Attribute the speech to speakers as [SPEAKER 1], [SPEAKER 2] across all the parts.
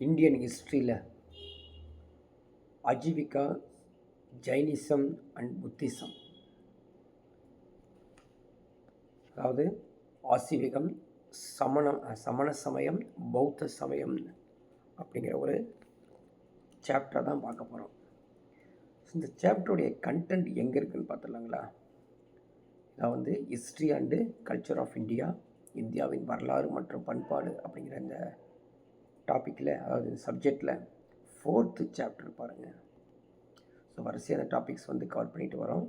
[SPEAKER 1] Indian ஹிஸ்ட்ரியில் Ajeevika, Jainism and Buddhism, அதாவது ஆசீவிகம், சமண சமயம், பௌத்த சமயம் அப்படிங்கிற ஒரு சாப்டர் தான் பார்க்க போகிறோம். இந்த சாப்டருடைய கண்டென்ட் எங்கே இருக்குதுன்னு பார்த்துடலாங்களா? இதான் history and culture of India, இந்தியாவின் வரலாறு மற்றும் பண்பாடு அப்படிங்கிற இந்த டாப்பிக்கில், அதாவது சப்ஜெக்டில் 4th சாப்டர் பாருங்கள். ஸோ வரிசையான டாபிக்ஸ் கவர் பண்ணிட்டு வரோம்.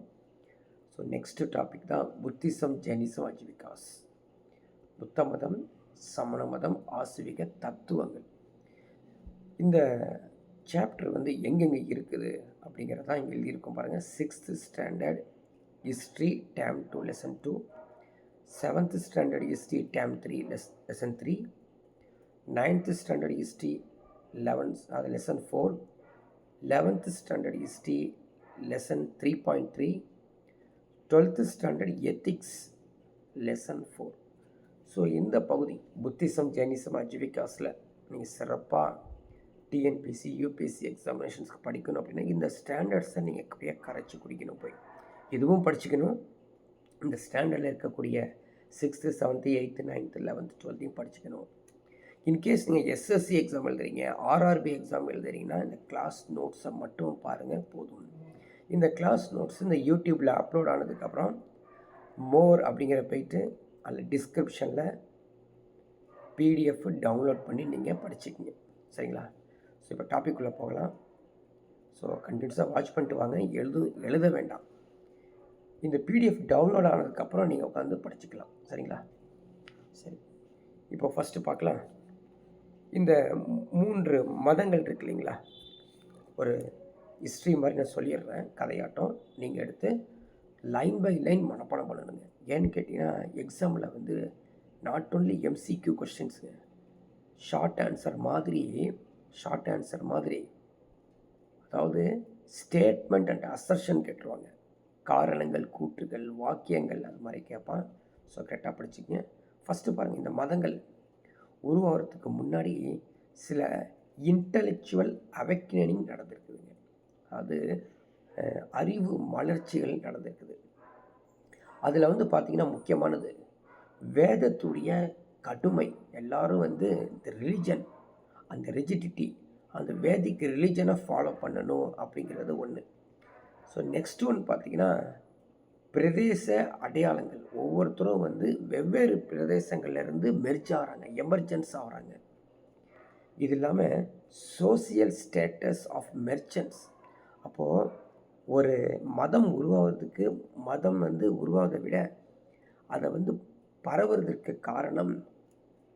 [SPEAKER 1] ஸோ நெக்ஸ்ட்டு டாபிக் தான் புத்திசம், ஜெயினிசம், அஜீவிகாஸ். புத்த மதம், சமண மதம், ஆசீவிக தத்துவங்கள். இந்த சாப்டர் எங்கெங்கே இருக்குது அப்படிங்கிறதான் இங்கே எழுதியிருக்கும் பாருங்கள். 6th standard history term 2 lesson 2, 7th standard history term 3 lesson 3, 9th standard history lesson 4, 11th standard history lesson 3.3, 12th standard ethics lesson 4. So இந்த பகுதி புத்திசம், ஜெயினிசம், அஜீவிகாஸில் நீங்கள் சிறப்பாக டிஎன்பிசி, யூபிஎஸ்சி எக்ஸாமினேஷன்ஸ்க்கு படிக்கணும் அப்படின்னா இந்த ஸ்டாண்டர்ட்ஸை நீங்கள் அப்படியே கரைச்சி குடிக்கணும். போய் இதுவும் படிச்சுக்கணும். இந்த ஸ்டாண்டர்டில் இருக்கக்கூடிய 6th, 7th, 8th, 9th, 11th, 12th படிச்சுக்கணும். இன்கேஸ் நீங்கள் எஸ்எஸ்சி எக்ஸாம் எழுதுறீங்க, ஆர்ஆர்பி எக்ஸாம் எழுதுறீங்கன்னா இந்த கிளாஸ் நோட்ஸை மட்டும் பாருங்கள் போதும். இந்த கிளாஸ் நோட்ஸ் இந்த யூடியூப்பில் அப்லோட் ஆனதுக்கப்புறம் மோர் அப்படிங்கிற போயிட்டு அதில் டிஸ்கிரிப்ஷனில் பிடிஎஃப் டவுன்லோட் பண்ணி நீங்கள் படிச்சுக்கிங்க. சரிங்களா? ஸோ இப்போ டாபிக்குள்ளே போகலாம். ஸோ கண்டினியூஸாக வாட்ச் பண்ணிட்டு வாங்க, எழுத வேண்டாம். இந்த பிடிஎஃப் டவுன்லோட் ஆனதுக்கப்புறம் நீங்கள் உட்காந்து படிச்சுக்கலாம். சரிங்களா? சரி, இப்போ ஃபஸ்ட்டு பார்க்கலாம். இந்த 3 மதங்கள் இருக்கு இல்லைங்களா? ஒரு ஹிஸ்ட்ரி மாதிரி நான் சொல்லிடுறேன், கதையாட்டம். நீங்கள் எடுத்து லைன் பை லைன் மனப்பாடம் பண்ணணுங்க. ஏன்னு கேட்டிங்கன்னா எக்ஸாமில் நாட் ஓன்லி எம்சிக்யூ கொஸ்டின்ஸுங்க, ஷார்ட் ஆன்சர் மாதிரி, அதாவது ஸ்டேட்மெண்ட் அண்ட் அசர்ஷன் கேட்டுருவாங்க. காரணங்கள், கூற்றுகள், வாக்கியங்கள் அது மாதிரி கேட்பான். ஸோ கரெக்டாக படிச்சுக்கங்க. ஃபஸ்ட்டு பாருங்கள், இந்த மதங்கள் உருவாகிறதுக்கு முன்னாடி சில இன்டலெக்சுவல் அவேக்கனிங் நடந்திருக்குதுங்க. அது அறிவு மலர்ச்சிகள் நடந்திருக்குது. அதில் பார்த்திங்கன்னா முக்கியமானது வேதத்துடைய கடுமை. எல்லோரும் இந்த ரிலிஜன், அந்த ரிஜிடிட்டி, அந்த வேதிக் ரிலிஜனை ஃபாலோ பண்ணணும் அப்படிங்கிறது ஒன்று. ஸோ நெக்ஸ்ட் ஒன் பார்த்திங்கன்னா பிரதேச அடையாளங்கள். ஒவ்வொருத்தரும் வெவ்வேறு பிரதேசங்கள்லேருந்து மெர்ஜ் ஆகிறாங்க, எமர்ஜென்ஸ் ஆகிறாங்க. இது இல்லாமல் சோசியல் ஸ்டேட்டஸ் ஆஃப் மெர்ச்சன்ட்ஸ். அப்போது ஒரு மதம் உருவாவதுக்கு, மதம் உருவாவதை விட அதை பரவுறதுக்கு காரணம்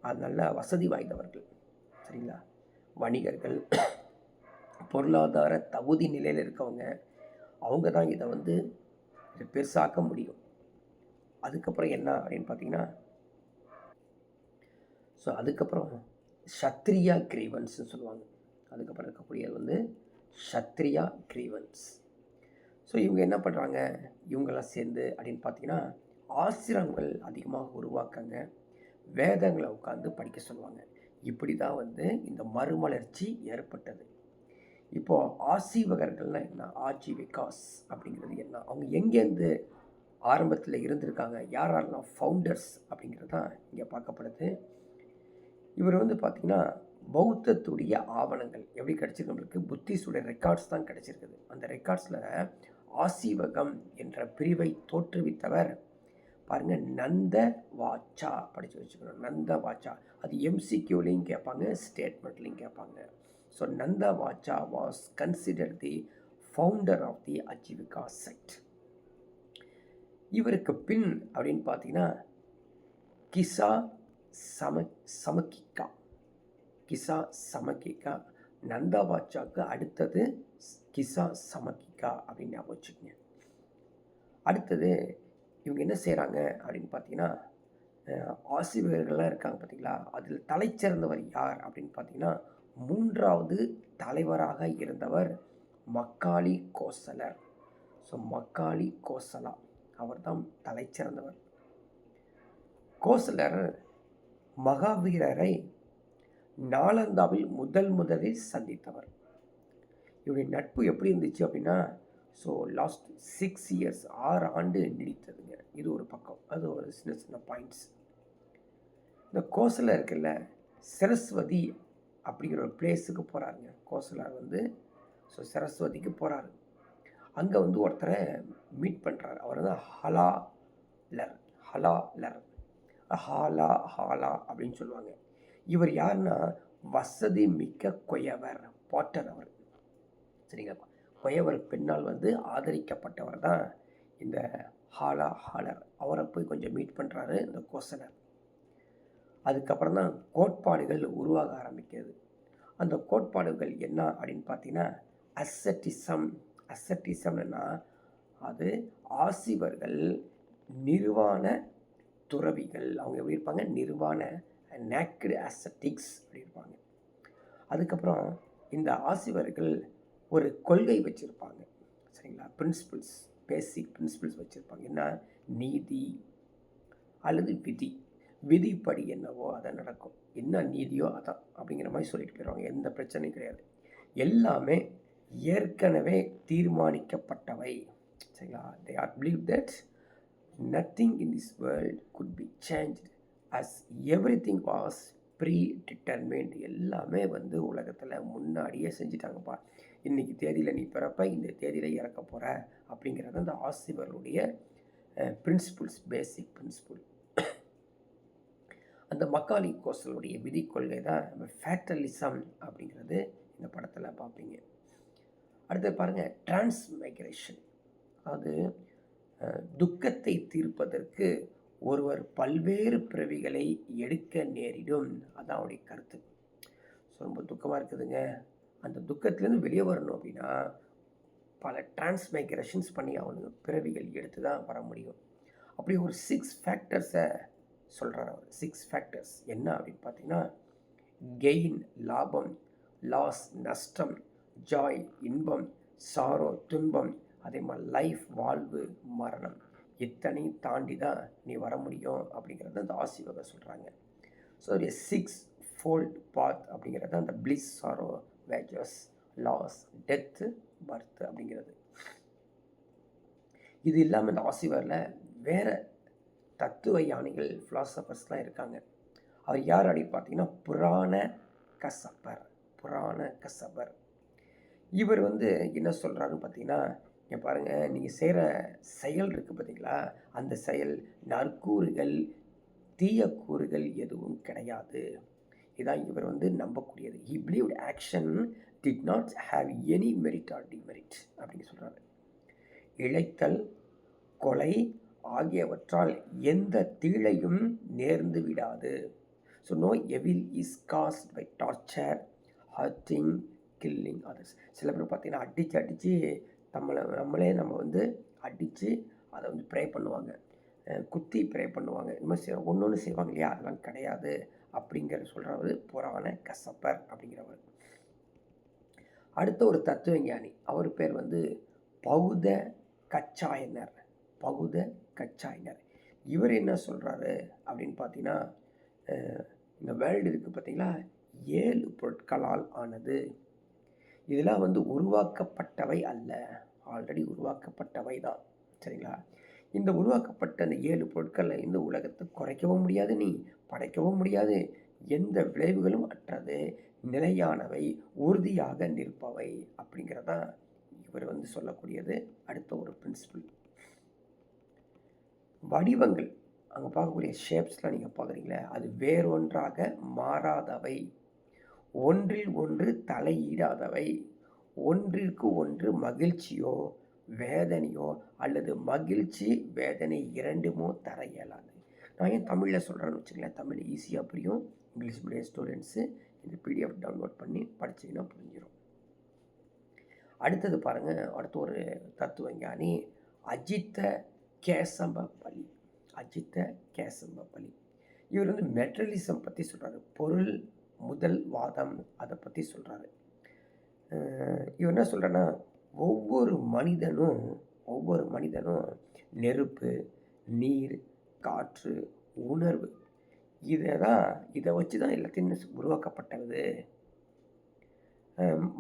[SPEAKER 1] அது நல்ல வசதி வாய்ந்தவர்கள். சரிங்களா? வணிகர்கள், பொருளாதார தகுதி நிலையில் இருக்கவங்க, அவங்க தான் இதை பெருசாக்க முடியும். அதுக்கப்புறம் என்ன அப்படின்னு பார்த்தீங்கன்னா, ஸோ அதுக்கப்புறம் சத்ரியா கிரீவன்ஸ்னு சொல்லுவாங்க. அதுக்கப்புறம் இருக்கக்கூடியது சத்ரியா கிரீவன்ஸ். ஸோ இவங்க என்ன பண்ணுறாங்க, இவங்கெல்லாம் சேர்ந்து அப்படின்னு பார்த்தீங்கன்னா ஆசிரமங்கள் அதிகமாக உருவாக்காங்க, வேதங்களை உட்காந்து படிக்க சொல்லுவாங்க. இப்படி தான் இந்த மறுமலர்ச்சி ஏற்பட்டது. இப்போது ஆசீவகர்கள்னால் என்ன, ஆஜீவிகாஸ் அப்படிங்கிறது என்ன, அவங்க எங்கேருந்து ஆரம்பத்தில் இருந்திருக்காங்க, யாரெல்லாம் ஃபவுண்டர்ஸ் அப்படிங்கிறது தான் இங்கே பார்க்கப்படுது. இவர் பார்த்திங்கன்னா பௌத்தத்துடைய ஆவணங்கள் எப்படி கிடச்சிருக்கு நம்மளுக்கு, புத்திஸ்டுடைய ரெக்கார்ட்ஸ் தான் கிடச்சிருக்குது. அந்த ரெக்கார்ட்ஸில் ஆசீவகம் என்ற பிரிவை தோற்றுவித்தவர் பாருங்கள், நந்த வாச்சா. படித்து வச்சுக்கணும், நந்த வாச்சா. அது எம்சிக்யூலையும் கேட்பாங்க, ஸ்டேட்மெண்ட்லையும் கேட்பாங்க. So Nanda Vaccha was consider the founder of the Ajivika sect. இவருக்கு பின் அப்படின்னு பார்த்தீங்கன்னா கிசா சமகிகா. நந்தா வாச்சாவுக்கு அடுத்தது கிசா சமகிகா அப்படின்னு ஞாபகம் வச்சுக்கோங்க. அடுத்தது இவங்க என்ன செய்கிறாங்க அப்படின்னு பார்த்தீங்கன்னா, ஆசிரியர்கள்லாம் இருக்காங்க பார்த்தீங்களா, அதில் தலைச்சிறந்தவர் யார் அப்படின்னு பார்த்தீங்கன்னா 3வது தலைவராக இருந்தவர் மக்காளி கோசலர். ஸோ மக்காளி கோசலா அவர் தான் தலைச்சிறந்தவர். கோசலர் மகாவீரரை நாலந்தாவில் முதலில் சந்தித்தவர். இவருடைய நட்பு எப்படி இருந்துச்சு அப்படின்னா, ஸோ லாஸ்ட் 6 இயர்ஸ் 6 ஆண்டு நீடித்ததுங்க. இது ஒரு பக்கம். அது ஒரு சின்ன சின்ன பாயிண்ட்ஸ். இந்த கோசலை இருக்குல்ல, சரஸ்வதி அப்படிங்கிற ஒரு பிளேஸுக்கு போகிறாருங்க. கோசலார் வந்து ஸோ சரஸ்வதிக்கு போகிறாரு. அங்கே வந்து ஒருத்தரை மீட் பண்ணுறாரு. அவர் வந்து ஹலாலர் ஹாலா அப்படின்னு சொல்லுவாங்க. இவர் யாருன்னா வசதி மிக்க கொயவர், பாட்டர் அவர். சரிங்களா? கொயவர் பெண்ணால் வந்து ஆதரிக்கப்பட்டவர் தான் இந்த ஹாலர். அவரை போய் கொஞ்சம் மீட் பண்ணுறாரு இந்த கோசலர். அதுக்கப்புறம் தான் கோட்பாடுகள் உருவாக ஆரம்பிக்கிறது. அந்த கோட்பாடுகள் என்ன அப்படின்னு பார்த்தீங்கன்னா, அசட்டிசம்னா அது ஆசிவர்கள் நிர்வாண துறவிகள். அவங்க எப்படி இருப்பாங்க? நிர்வாண நேக்கடு அசட்டிக்ஸ் அப்படி இருப்பாங்க. அதுக்கப்புறம் இந்த ஆசிவர்கள் ஒரு கொள்கை வச்சுருப்பாங்க. சரிங்களா? பிரின்சிபிள்ஸ், பேசிக் பிரின்சிபிள்ஸ் வச்சுருப்பாங்க. என்ன? நீதி அல்லது விதிப்படி என்னவோ அதை நடக்கும், என்ன நீதியோ அதான் அப்படிங்கிற மாதிரி சொல்லிட்டு போயிடுவாங்க. எந்த பிரச்சனையும் கிடையாது. எல்லாமே ஏற்கனவே தீர்மானிக்கப்பட்டவை. சரிங்களா? they are believe that nothing in this world could be changed as everything was predetermined. எல்லாமே வந்து உலகத்தில் முன்னாடியே செஞ்சிட்டாங்கப்பா. இன்றைக்கி தேதியில் நீ பிறப்ப, இந்த தேதியில் இறக்க போகிற அப்படிங்கிறது அந்த ஆசிவர்களுடைய பிரின்சிபிள்ஸ், பேசிக் பிரின்சிபிள். அந்த மக்காலி கோசலுடைய விதி கொள்கை தான் ஃபேட்டலிசம் அப்படிங்கிறது இந்த படத்தில் பார்ப்பீங்க. அடுத்து பாருங்கள், டிரான்ஸ்மைக்ரேஷன். அதாவது துக்கத்தை தீர்ப்பதற்கு ஒருவர் பல்வேறு பிறவிகளை எடுக்க நேரிடும். அதான் அவருடைய கருத்து. ஸோ ரொம்ப துக்கமாக இருக்குதுங்க, அந்த துக்கத்துலேருந்து வெளியே வரணும் அப்படின்னா பல டிரான்ஸ்மைக்ரேஷன்ஸ் பண்ணி அவனுக்கு பிறவிகள் எடுத்து தான் வர முடியும். அப்படி ஒரு 6 ஃபேக்டர்ஸை சொல்கிறார் அவர். 6 ஃபேக்டர்ஸ் என்ன அப்படின்னு பார்த்தீங்கன்னா, கெயின் லாபம், லாஸ் நஷ்டம், ஜாய் இன்பம், சாரோ துன்பம், அதே மாதிரி லைஃப் வாழ்வு மரணம், இத்தனையும் தாண்டி தான் நீ வர முடியும் அப்படிங்கிறத அந்த ஆசிவக சொல்கிறாங்க. ஸோ 6 ஃபோல்ட் பாத் அப்படிங்கிறது அந்த bliss, sorrow, wages, loss, death, birth அப்படிங்கிறது. இது இல்லாமல் இந்த ஆசிவரில் வேறு தத்துவ யானிகள், ஃபிலாசபர்ஸ்லாம் இருக்காங்க. அவர் யார் அப்படின்னு பார்த்தீங்கன்னா புராண கசப்பர். இவர் வந்து என்ன சொல்கிறாருன்னு பார்த்தீங்கன்னா, இங்கே பாருங்கள், நீங்கள் செய்கிற செயல் இருக்குது பார்த்தீங்களா, அந்த செயல் நற்கூறுகள் தீய கூறுகள் எதுவும் கிடையாது. இதான் இவர் வந்து நம்பக்கூடியது. He believed action did not have any merit or demerit அப்படின்னு சொல்கிறாரு. இழைத்தல், கொலை ஆகியவற்றால் எந்த தீழையும் நேர்ந்து விடாது. So no evil is caused by torture, hurting, killing others. சில பேர் பார்த்தீங்கன்னா அடித்து நம்ம வந்து அடித்து அதை வந்து ப்ரே பண்ணுவாங்க, குத்தி ப்ரே பண்ணுவாங்க, இந்த மாதிரி ஒன்று செய்வாங்க இல்லையா, அதெல்லாம் கிடையாது அப்படிங்கிற சொல்கிறவர் புராண கசப்பர் அப்படிங்கிறவர். அடுத்த ஒரு தத்துவ ஞானி, அவர் பேர் வந்து பௌத கச்சாயனர். இவர் என்ன சொல்கிறாரு அப்படின்னு பார்த்தீங்கன்னா, இந்த வேர்ல்டு இருக்குது பார்த்தீங்களா, 7 பொருட்களால் ஆனது. இதெல்லாம் வந்து உருவாக்கப்பட்டவை அல்ல, ஆல்ரெடி உருவாக்கப்பட்டவை தான். சரிங்களா? இந்த உருவாக்கப்பட்ட அந்த 7 பொருட்களை இந்த உலகத்தை குறைக்கவும் முடியாது, நீ படைக்கவும் முடியாது. எந்த விளைவுகளும் அற்றது, நிலையானவை, உறுதியாக நிற்பவை அப்படிங்கிறதான் இவர் வந்து சொல்லக்கூடியது. அடுத்த ஒரு பிரின்சிபிள். வடிவங்கள், அங்கே பார்க்கக்கூடிய ஷேப்ஸ்லாம் நீங்கள் பார்க்குறீங்களே, அது வேறொன்றாக மாறாதவை, ஒன்றில் ஒன்று தலையிடாதவை, ஒன்றிற்கு ஒன்று மகிழ்ச்சியோ வேதனையோ அல்லது மகிழ்ச்சி வேதனை இரண்டுமோ தர இயலாது. நான் ஏன் தமிழில் சொல்கிறேன்னு வச்சுங்களேன், தமிழ் ஈஸியாக புரியும். இங்கிலீஷ் மீடியம் ஸ்டூடெண்ட்ஸு இந்த பிடிஎஃப் டவுன்லோட் பண்ணி படிச்சிங்கன்னா புரிஞ்சிடும். அடுத்தது பாருங்கள், அடுத்த ஒரு தத்துவ ஞானி அஜித்த கேசம்பபலி. இவர் வந்து மெட்டரலிசம் பற்றி சொல்கிறாரு, பொருள் முதல் வாதம் அதை பற்றி சொல்கிறாரு. இவர் என்ன சொல்கிறேன்னா, ஒவ்வொரு மனிதனும் நெருப்பு, நீர், காற்று, உணர்வு இதை வச்சு தான் எல்லாத்தையும் உருவாக்கப்பட்டது.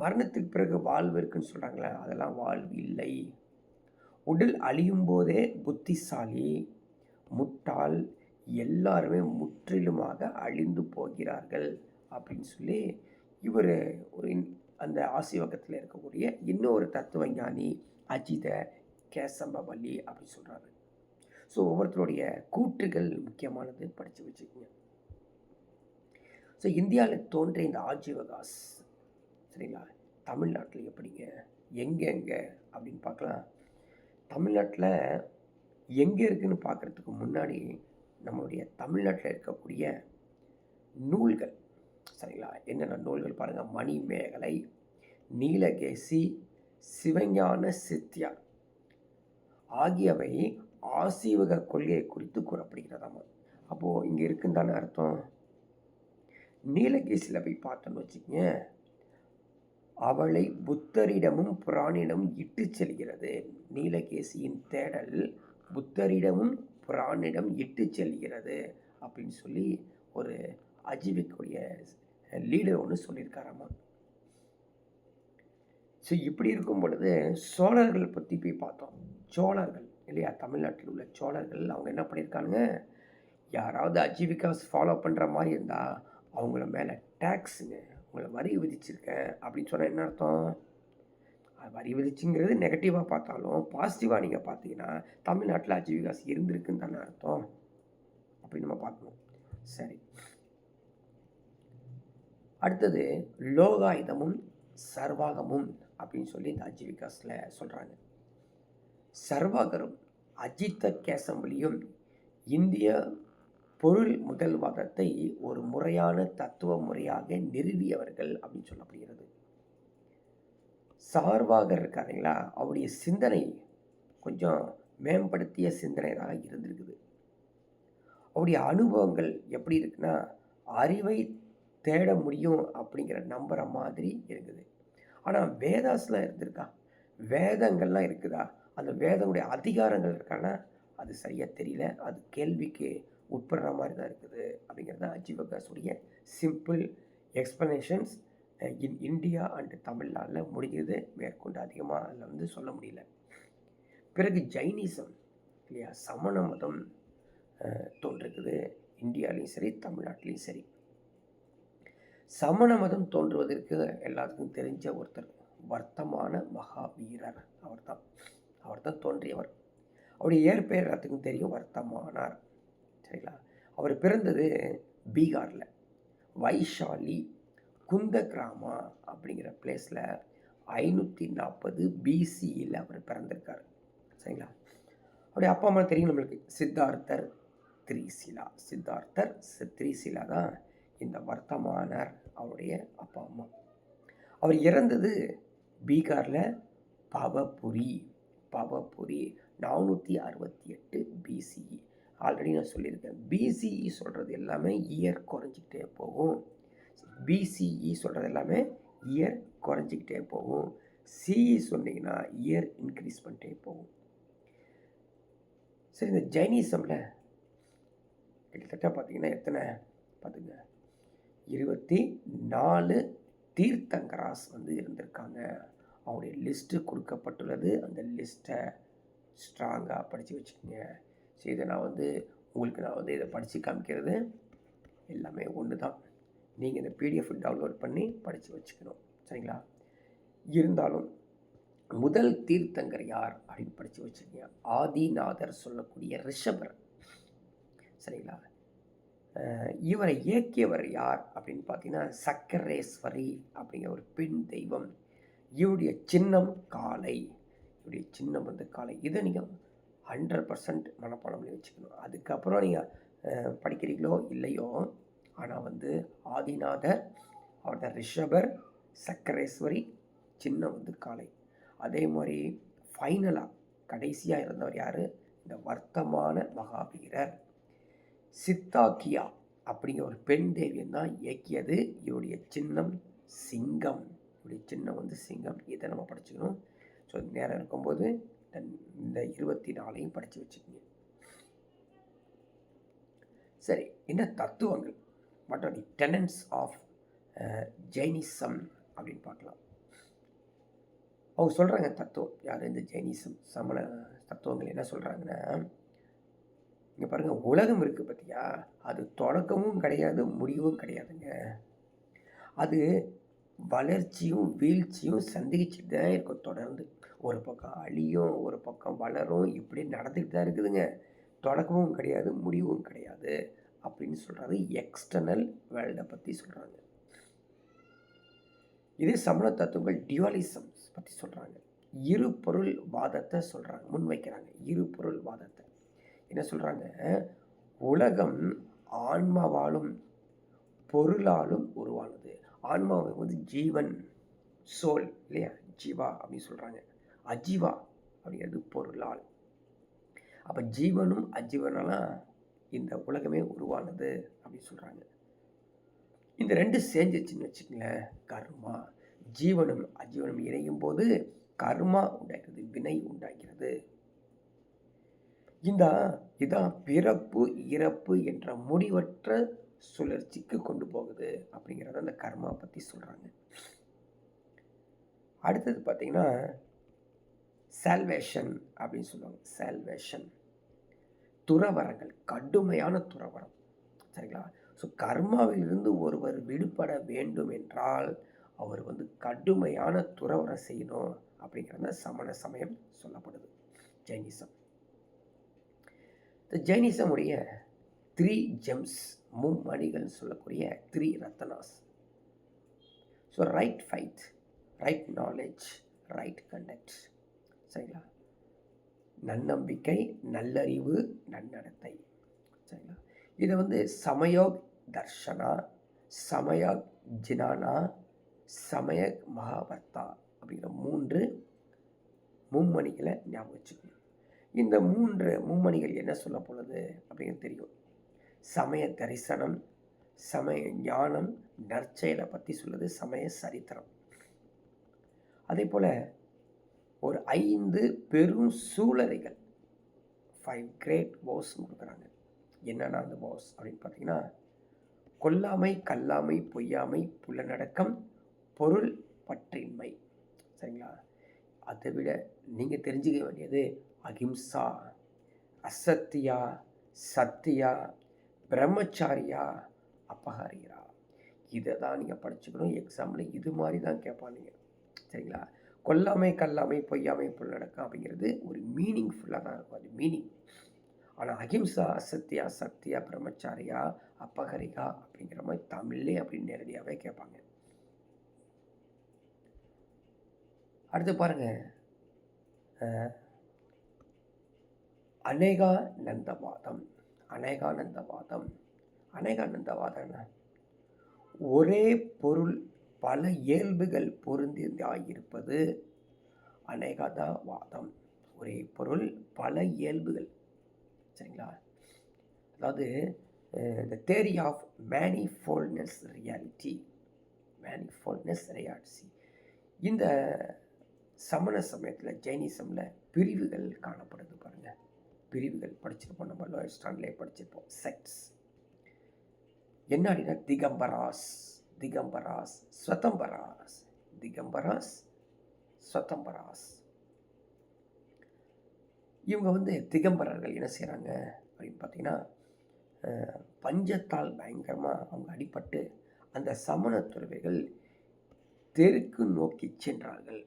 [SPEAKER 1] மரணத்துக்கு பிறகு வாழ்வு இருக்குன்னு சொல்கிறாங்களே, அதெல்லாம் வாழ்வு இல்லை. உடல் அழியும் போதே புத்திசாலி, முட்டாள் எல்லாருமே முற்றிலுமாக அழிந்து போகிறார்கள் அப்படின்னு சொல்லி இவர் ஒரு அந்த ஆசிவகத்தில் இருக்கக்கூடிய இன்னொரு தத்துவ ஞானி அஜித கேசம்பவல்லி அப்படின்னு சொல்கிறாரு. ஸோ ஒவ்வொருத்தருடைய கூற்றுகள் முக்கியமானது, படித்து வச்சுக்கோங்க. ஸோ இந்தியாவில் தோன்றிய இந்த ஆஜீவகாஸ் சரிங்களா, தமிழ்நாட்டில் எப்படிங்க, எங்கே அப்படின்னு பார்க்கலாம். தமிழ்நாட்டில் எங்கே இருக்குதுன்னு பார்க்குறதுக்கு முன்னாடி நம்மளுடைய தமிழ்நாட்டில் இருக்கக்கூடிய நூல்கள் சரிங்களா, என்னென்ன நூல்கள் பாருங்கள். மணிமேகலை, நீலகேசி, சிவஞான சித்தியார் ஆகியவை ஆசீவக கொள்கையை குறித்து கூறப்படுகிறதாமா. அப்போது இங்கே இருக்குன்னு தானே அர்த்தம். நீலகேசியில் போய் பார்த்தோன்னு வச்சுக்கோங்க, அவளை புத்தரிடமும் புராணிடமும் இட்டு செல்கிறது. நீலகேசியின் தேடல் புத்தரிடமும் புராணிடம் இட்டு செல்கிறது அப்படின்னு சொல்லி ஒரு அஜீவிக்குடைய லீடர் ஒன்று சொல்லியிருக்காராமா. ஸோ இப்படி இருக்கும் பொழுது சோழர்கள் பற்றி போய் பார்த்தோம். சோழர்கள் இல்லையா, தமிழ்நாட்டில் உள்ள சோழர்கள் அவங்க என்ன பண்ணியிருக்காங்க, யாராவது அஜீவிகாஸ் ஃபாலோ பண்ணுற மாதிரி இருந்தால் அவங்கள மேலே டேக்ஸுங்க, உங்களை வரி விதிச்சிருக்கேன் அப்படின்னு சொன்னால் என்ன அர்த்தம். வரி விதிச்சுங்கிறது நெகட்டிவாக பார்த்தாலும் பாசிட்டிவாக நீங்கள் பார்த்தீங்கன்னா தமிழ்நாட்டில் அஜீவிகாஸ் இருந்திருக்குன்னு தானே அர்த்தம். அப்படின்னு நம்ம பார்க்கணும். சரி, அடுத்தது லோகாயுதமும் சர்வாகமும் அப்படின்னு சொல்லி இந்த அஜீவிகாஸில் சொல்கிறாங்க. சர்வாகரும் அஜித்த கேசம்பலியும் இந்திய பொருள் முதல்வாதத்தை ஒரு முறையான தத்துவ முறையாக நிறுவியவர்கள் அப்படின்னு சொல்லப்படுகிறது. சார்வாகர் இருக்காருங்களா, அவருடைய சிந்தனை கொஞ்சம் மேம்படுத்திய சிந்தனையாக இருந்திருக்குது. அவருடைய அனுபவங்கள் எப்படி இருக்குன்னா, அறிவை தேட முடியும் அப்படிங்கிற நம்புகிற மாதிரி இருக்குது. ஆனால் வேதாஸ்லாம் இருந்திருக்கா, வேதங்கள்லாம் இருக்குதா, அந்த வேதங்களுடைய அதிகாரங்கள் இருக்கான்னா அது சரியாக தெரியல, அது கேள்விக்கு உட்படுற மாதிரி தான் இருக்குது அப்படிங்கிறது தான் அஜீவகாஸுடைய simple explanations. In India and தமிழ்நாட்டில் முடிஞ்சது, மேற்கொண்டு அதிகமாக அதில் சொல்ல முடியல. பிறகு ஜைனிசம் இல்லையா, சமண மதம் தோன்றுக்குது இந்தியாவிலையும் சரி தமிழ்நாட்டிலையும் சரி. சமண மதம் தோன்றுவதற்கு எல்லாத்துக்கும் தெரிஞ்ச ஒருத்தர் வர்த்தமான மகாவீரர், அவர் தான் தோன்றியவர். அவருடைய இயற்பெயர் எல்லாத்துக்கும் தெரியும், வர்த்தமானார் சரிங்களா. அவர் பிறந்தது பீகாரில் வைஷாலி குந்த கிராமா அப்படிங்கிற பிளேஸில் 540 BCயில் அவர் பிறந்திருக்கார் சரிங்களா. அவருடைய அப்பா அம்மா தெரியும் நம்மளுக்கு, சித்தார்த்தர் திரிசிலா தான் இந்த வர்த்தமானார் அவருடைய அப்பா அம்மா. அவர் இறந்தது பீகாரில் பவபுரி 468 BCE. ஆல்ரெடி நான் சொல்லியிருக்கேன், BCE சொல்கிறது எல்லாமே இயர் குறைஞ்சிக்கிட்டே போகும், BCE சொல்கிறது எல்லாமே இயர் குறைஞ்சிக்கிட்டே போகும், CE சொன்னீங்கன்னா இயர் இன்க்ரீஸ் பண்ணிட்டே போகும். சரி, இந்த ஜைனிசமில் கிட்டத்தட்ட பார்த்தீங்கன்னா எத்தனை பார்த்துங்க, 24 தீர்த்தங்கராஸ் இருந்திருக்காங்க. அவங்களுடைய லிஸ்ட்டு கொடுக்கப்பட்டுள்ளது, அந்த லிஸ்ட்டை ஸ்ட்ராங்காக படித்து வச்சுக்கோங்க. சரி, இதை நான் உங்களுக்கு இதை படித்து காமிக்கிறது எல்லாமே ஒன்று தான். நீங்கள் இந்த PDF டவுன்லோட் பண்ணி படித்து வச்சுக்கணும் சரிங்களா. இருந்தாலும் முதல் தீர்த்தங்கர் யார் அப்படின்னு படித்து வச்சுக்கோங்க. ஆதிநாதர் சொல்லக்கூடிய ரிஷபர் சரிங்களா. இவரை இயக்கியவர் யார் அப்படின்னு பார்த்தீங்கன்னா சக்கரேஸ்வரி அப்படிங்கிற ஒரு பெண் தெய்வம். இவருடைய சின்னம் காளை, காளை. இதை நீங்கள் 100% மனப்பாடம் பண்ணி வச்சுக்கணும். அதுக்கப்புறம் நீங்கள் படிக்கிறீங்களோ இல்லையோ, ஆனால் ஆதிநாதர், அவரோட ரிஷபர், சக்கரேஸ்வரி, சின்னம் காளை. அதே மாதிரி ஃபைனலாக கடைசியாக இருந்தவர் யார், இந்த வர்த்தமான மகாவீரர். சித்தாக்கியா அப்படிங்கிற ஒரு பெண் தேவியம் தான் இயக்கியது. இவருடைய சின்னம் சிங்கம், சிங்கம். இதை நம்ம படிச்சுக்கணும். ஸோ நேரம் இருக்கும்போது இந்த 24 படித்து வச்சுக்கோங்க. சரி, என்ன தத்துவங்கள், what are the tenets of Jainism அப்படின்னு பார்க்கலாம். அவங்க சொல்கிறாங்க தத்துவம், யார் இந்த ஜெயினிசம் சமண தத்துவங்கள் என்ன சொல்கிறாங்கன்னா, இங்கே பாருங்கள், உலகம் இருக்குது பார்த்தியா, அது தொடக்கமும் கிடையாது முடிவும் கிடையாதுங்க. அது வளர்ச்சியும் வீழ்ச்சியும் சந்திச்சுட்டு தான் இருக்கும் தொடர்ந்து. ஒரு பக்கம் அழியும், ஒரு பக்கம் வளரும், இப்படி நடந்துக்கிட்டு தான் இருக்குதுங்க. தொடக்கமும் கிடையாது முடிவும் கிடையாது அப்படின்னு சொல்கிறது எக்ஸ்டர்னல் வேர்ல்டை பற்றி சொல்கிறாங்க. இதே சமண தத்துவங்கள் டியூவலிசம் பற்றி சொல்கிறாங்க. இரு பொருள் வாதத்தை சொல்கிறாங்க, முன்வைக்கிறாங்க. இரு பொருள் வாதத்தை என்ன சொல்கிறாங்க, உலகம் ஆன்மாவாலும் பொருளாலும் உருவானது. ஆன்மாவை வந்து ஜீவன், சோல் இல்லையா, ஜீவா அப்படின்னு சொல்கிறாங்க. அஜீவா அப்படிங்கிறது பொருளால். அப்போ ஜீவனும் அஜீவனாலாம் இந்த உலகமே உருவானது அப்படின்னு சொல்கிறாங்க. இந்த ரெண்டு சேர்ந்துச்சுன்னு வச்சுக்கங்களேன், கர்மா. ஜீவனும் அஜீவனும் இணையும் போது கர்மா உண்டாகிறது, வினை உண்டாகிறது. இதான் பிறப்பு இறப்பு என்ற முடிவற்ற சுழற்சிக்கு கொண்டு போகுது அப்படிங்கிறத அந்த கர்மா பற்றி சொல்கிறாங்க. அடுத்தது பார்த்தீங்கன்னா சால்வேஷன் அப்படின்னு சொல்லுவாங்க. சால்வேஷன், துறவரங்கள், கடுமையான துறவரம், சரிங்களா. ஸோ கர்மாவிலிருந்து ஒருவர் விடுபட வேண்டும் என்றால் அவர் வந்து கடுமையான துறவரம் செய்யணும் அப்படிங்கிறத சமண சமயம் சொல்லப்படுது, ஜெயினிசம். இந்த ஜெயினிசம் உடைய 3 ஜெம்ஸ், மும்மணிகள் சொல்லக்கூடிய 3 ரத்தனாஸ். So right faith, right knowledge, right conduct, சரிங்களா. நன்னம்பிக்கை, நல்லறிவு, நன்னடத்தை, சரிங்களா. இதை வந்து சமயோக் தர்ஷனா, சமயோக் ஜினானா, சமயக் மகாவர்த்தா அப்படிங்கிற 3 மும்மணிகளை ஞாபகம் வச்சுக்கணும். இந்த 3 மும்மணிகள் என்ன சொல்ல போகுது அப்படிங்கிறது தெரியும். சமய தரிசனம், சமய ஞானம், நற்செயலை பற்றி சொல்லுது சமய சரித்திரம். அதே போல் ஒரு 5 பெரும் சூழலைகள், 5 கிரேட் வாஸ் கொடுக்குறாங்க. என்னென்னா அந்த வாஸ் அப்படின்னு பார்த்தீங்கன்னா, கொல்லாமை, கல்லாமை, பொய்யாமை, புலனடக்கம், பொருள் பற்றின்மை, சரிங்களா. அதை விட நீங்கள் தெரிஞ்சுக்க வேண்டியது அகிம்சா, அசத்தியா, சத்தியா, பிரம்மச்சாரியா, அபஹரியா. இதை தான் நீங்கள் படிச்சுக்கணும். எக்ஸாம்பிள் இது மாதிரி தான் கேட்பானுங்க, சரிங்களா. கொல்லாமை, கல்லாமை, பொய்யாமை, புலனடக்கம் அப்படிங்கிறது ஒரு மீனிங்ஃபுல்லாக தான் இருக்கும், அது மீனிங். ஆனால் அகிம்சா, அசத்தியா, சத்தியா, பிரம்மச்சாரியா, அபஹரிகா அப்படிங்கிற மாதிரி தமிழ்லே அப்படின்னு நேரடியாகவே கேட்பாங்க. அடுத்து பாருங்கள், அநேகானந்தவாதம். அநேகானந்தவாதம், அநேகானந்தவாதம் ஒரே பொருள் பல இயல்புகள் பொருந்தியிருப்பது அநேகாதவாதம். ஒரே பொருள் பல இயல்புகள், சரிங்களா. அதாவது the theory of manifoldness reality, manifoldness reality. இந்த சமண சமயத்தில் ஜெயினிசமில் பிரிவுகள் காணப்படுது பாருங்கள். பிரிவுகள் படிச்சிருப்போம், நம்ம லோயர் ஸ்டாண்ட்லேயே படிச்சிருப்போம். செக்ட்ஸ் என்ன அப்படின்னா, திகம்பராஸ், திகம்பராஸ், ஸ்வதம்பராஸ், திகம்பராஸ், ஸ்வதம்பராஸ். இவங்க வந்து திகம்பரர்கள் என்ன செய்கிறாங்க அப்படின்னு பார்த்தீங்கன்னா, பஞ்சத்தால் பயங்கரமாக அவங்க அடிபட்டு அந்த சமண துறவிகள் தெற்கு நோக்கி சென்றார்கள்,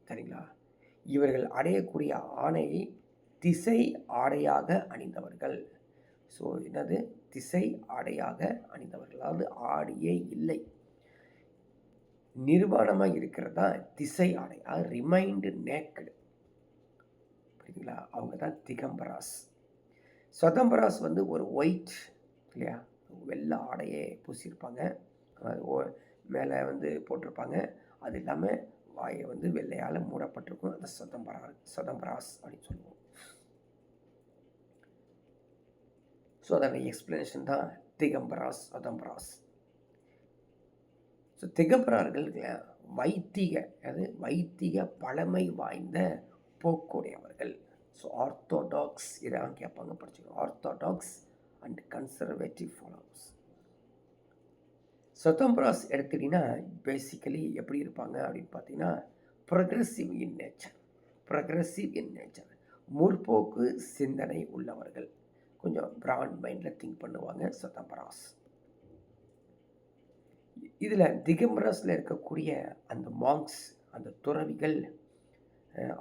[SPEAKER 1] சரிங்களா. இவர்கள் அடையக்கூடிய ஆணையை திசை ஆடையாக அணிந்தவர்கள். ஸோ என்னது, திசை ஆடையாக அணிந்தவர்கள், அதாவது ஆடியே இல்லை, நிர்வாணமாக இருக்கிறதா திசை ஆடை, அது ரிமைண்ட் நேக்கடு, புரியுதுங்களா. அவங்க தான் திகம்பராஸ். ஸ்வதம்பராஸ் வந்து ஒரு ஒயிட் இல்லையா, வெள்ளை ஆடையே பூசியிருப்பாங்க, மேலே வந்து போட்டிருப்பாங்க. அது இல்லாமல் வாயை வந்து வெள்ளையால் மூடப்பட்டிருக்கும். அது ஸ்வதம்பராஸ் அப்படின்னு சொல்லுவோம். ஸோ அதோட எக்ஸ்பிளனேஷன் தான் திகம்பராஸ், ஸ்வதம்பராஸ். ஸோ திகம்பரார்கள் வைத்திக, அது வைத்திக பழமை வாய்ந்த போக்குடையவர்கள். ஸோ ஆர்த்தோடாக்ஸ், இதான் கேட்பாங்க, படிச்சுக்கணும். Orthodox and conservative followers. சொத்தம்பராஸ் எடுத்துக்கிட்டிங்கன்னா பேசிக்கலி எப்படி இருப்பாங்க அப்படின்னு பார்த்தீங்கன்னா ப்ரொக்ரெசிவ் இன் நேச்சர், முற்போக்கு சிந்தனை உள்ளவர்கள், கொஞ்சம் பிராட் மைண்டில் திங்க் பண்ணுவாங்க சொத்தம்பராஸ். இதில் திகம்பராஸில் இருக்கக்கூடிய அந்த மாங்க்ஸ், அந்த துறவிகள்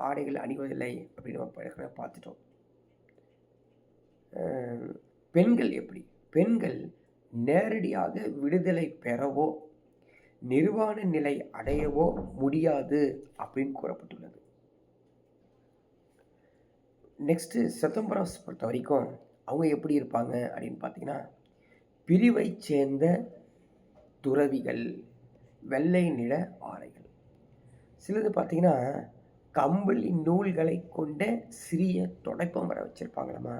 [SPEAKER 1] ஆடைகள் அணிவதில்லை அப்படின்னு நம்ம ஏற்கனவே பார்த்துட்டோம். பெண்கள் எப்படி? பெண்கள் நேரடியாக விடுதலை பெறவோ நிர்வாண நிலை அடையவோ முடியாது அப்படின்னு கூறப்பட்டுள்ளது. நெக்ஸ்ட்டு சொத்தம்பராஸ் பொறுத்த வரைக்கும் அவங்க எப்படி இருப்பாங்க அப்படின்னு பார்த்தீங்கன்னா பிரிவை சேர்ந்த துறவிகள், வெள்ளை நிற ஆடைகள். சிலது பார்த்தீங்கன்னா கம்பளி நூல்களை கொண்ட சிறிய துடைப்பம் வர வச்சுருப்பாங்களாமா,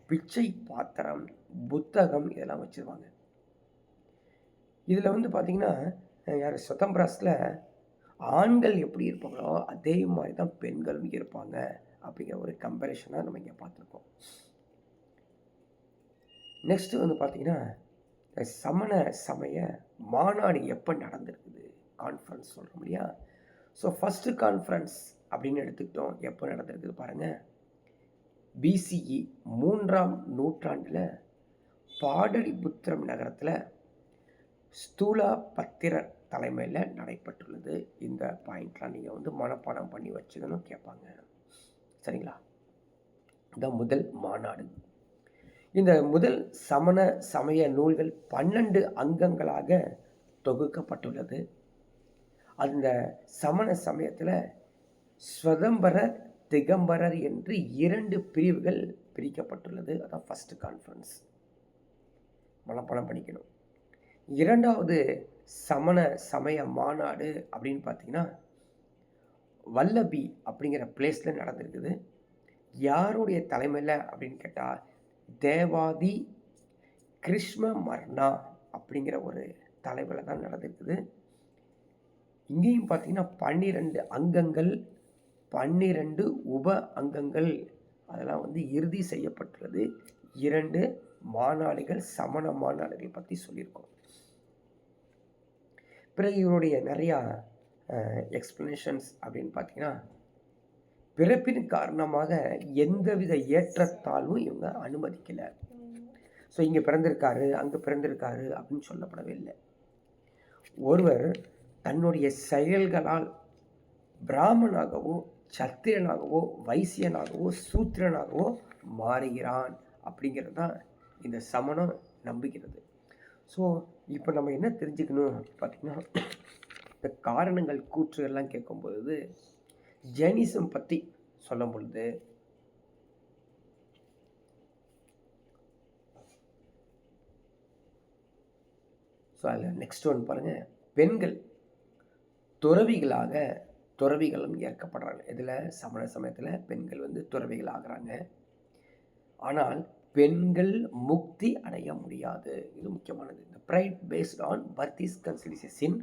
[SPEAKER 1] பிச்சை பாத்திரம், புத்தகம் இதெல்லாம் வச்சுருவாங்க. இதில் வந்து பார்த்திங்கன்னா யார் சொத்தம்பராஸில் ஆண்கள் எப்படி இருப்பாங்களோ அதே மாதிரி தான் பெண்களும் இருப்பாங்க அப்படிங்கிற ஒரு கம்பேரிஷனாக நம்ம இங்கே பார்த்துருக்கோம். நெக்ஸ்ட்டு வந்து பார்த்திங்கன்னா சமண சமய மாநாடு எப்போ நடந்திருக்குது, கான்ஃபரன்ஸ் சொல்கிறோம் இல்லையா. ஸோ ஃபஸ்ட்டு கான்ஃபரன்ஸ் அப்படின்னு எடுத்துக்கிட்டோம், எப்போ நடந்திருக்குது பாருங்கள். பிசிஇ 3ஆம் நூற்றாண்டில் பாடலிபுத்திரம் நகரத்தில் ஸ்தூலா பத்திரர் தலைமையில் நடைபெற்றுள்ளது. இந்த பாயிண்ட்லாம் நீங்கள் வந்து மனப்பாடம் பண்ணி வச்சுக்கணும், கேட்பாங்க. சரிங்களா? இந்த முதல் மாநாடு. இந்த முதல் சமண சமய நூல்கள் 12 அங்கங்களாக தொகுக்கப்பட்டுள்ளது. அந்த சமண சமயத்தில் ஸ்வதம்பரர், திகம்பரர் என்று 2 பிரிவுகள் பிரிக்கப்பட்டுள்ளது. அதான் ஃபஸ்ட்டு கான்ஃபரன்ஸ், மனப்பாடம் பண்ணிக்கணும். 2வது சமண சமய மாநாடு அப்படின்னு பார்த்தீங்கன்னா வல்லபி அப்படிங்கிற பிளேஸில் நடந்திருக்குது. யாருடைய தலைமையில் அப்படின்னு கேட்டால் தேவாதி கிருஷ்ணமர்ணா அப்படிங்கிற ஒரு தலைவரில் தான் நடந்திருக்குது. இங்கேயும் பார்த்தீங்கன்னா 12 அங்கங்கள், 12 உப அங்கங்கள் அதெல்லாம் வந்து இறுதி செய்யப்பட்டுள்ளது. 2 மாநாடுகள், சமண மாநாடுகள் பற்றி சொல்லியிருக்கோம். பிறகு இவருடைய நிறையா எக்ஸ்ப்ளனேஷன்ஸ் அப்படின்னு பார்த்தீங்கன்னா பிறப்பின் காரணமாக எந்தவித ஏற்றத்தாழ்வும் இவங்க அனுமதிக்கலை. ஸோ இங்கே பிறந்திருக்காரு, அங்கே பிறந்திருக்காரு அப்படின்னு சொல்லப்படவே இல்லை. ஒருவர் தன்னுடைய செயல்களால் பிராமணனாகவோ சத்திரனாகவோ வைசியனாகவோ சூத்திரனாகவோ மாறுகிறான் அப்படிங்கிறது தான் இந்த சமணம் நம்புகிறது. ஸோ இப்போ நம்ம என்ன தெரிஞ்சுக்கணும் பார்த்திங்கன்னா இந்த காரணங்கள் கூற்றுகள்லாம் கேட்கும்பொழுது ஜெயினிசம் பற்றி சொல்லும் பொழுது ஸோ அதில் நெக்ஸ்ட் ஒன் பாருங்கள், பெண்கள் துறவிகளும் ஏற்கப்படுறாங்க. இதில் சமண சமயத்தில் பெண்கள் வந்து துறவிகள் ஆகிறாங்க. ஆனால் பெண்கள் முக்தி அடைய முடியாது. இது முக்கியமானது. இந்த pride based on birth is considered a sin.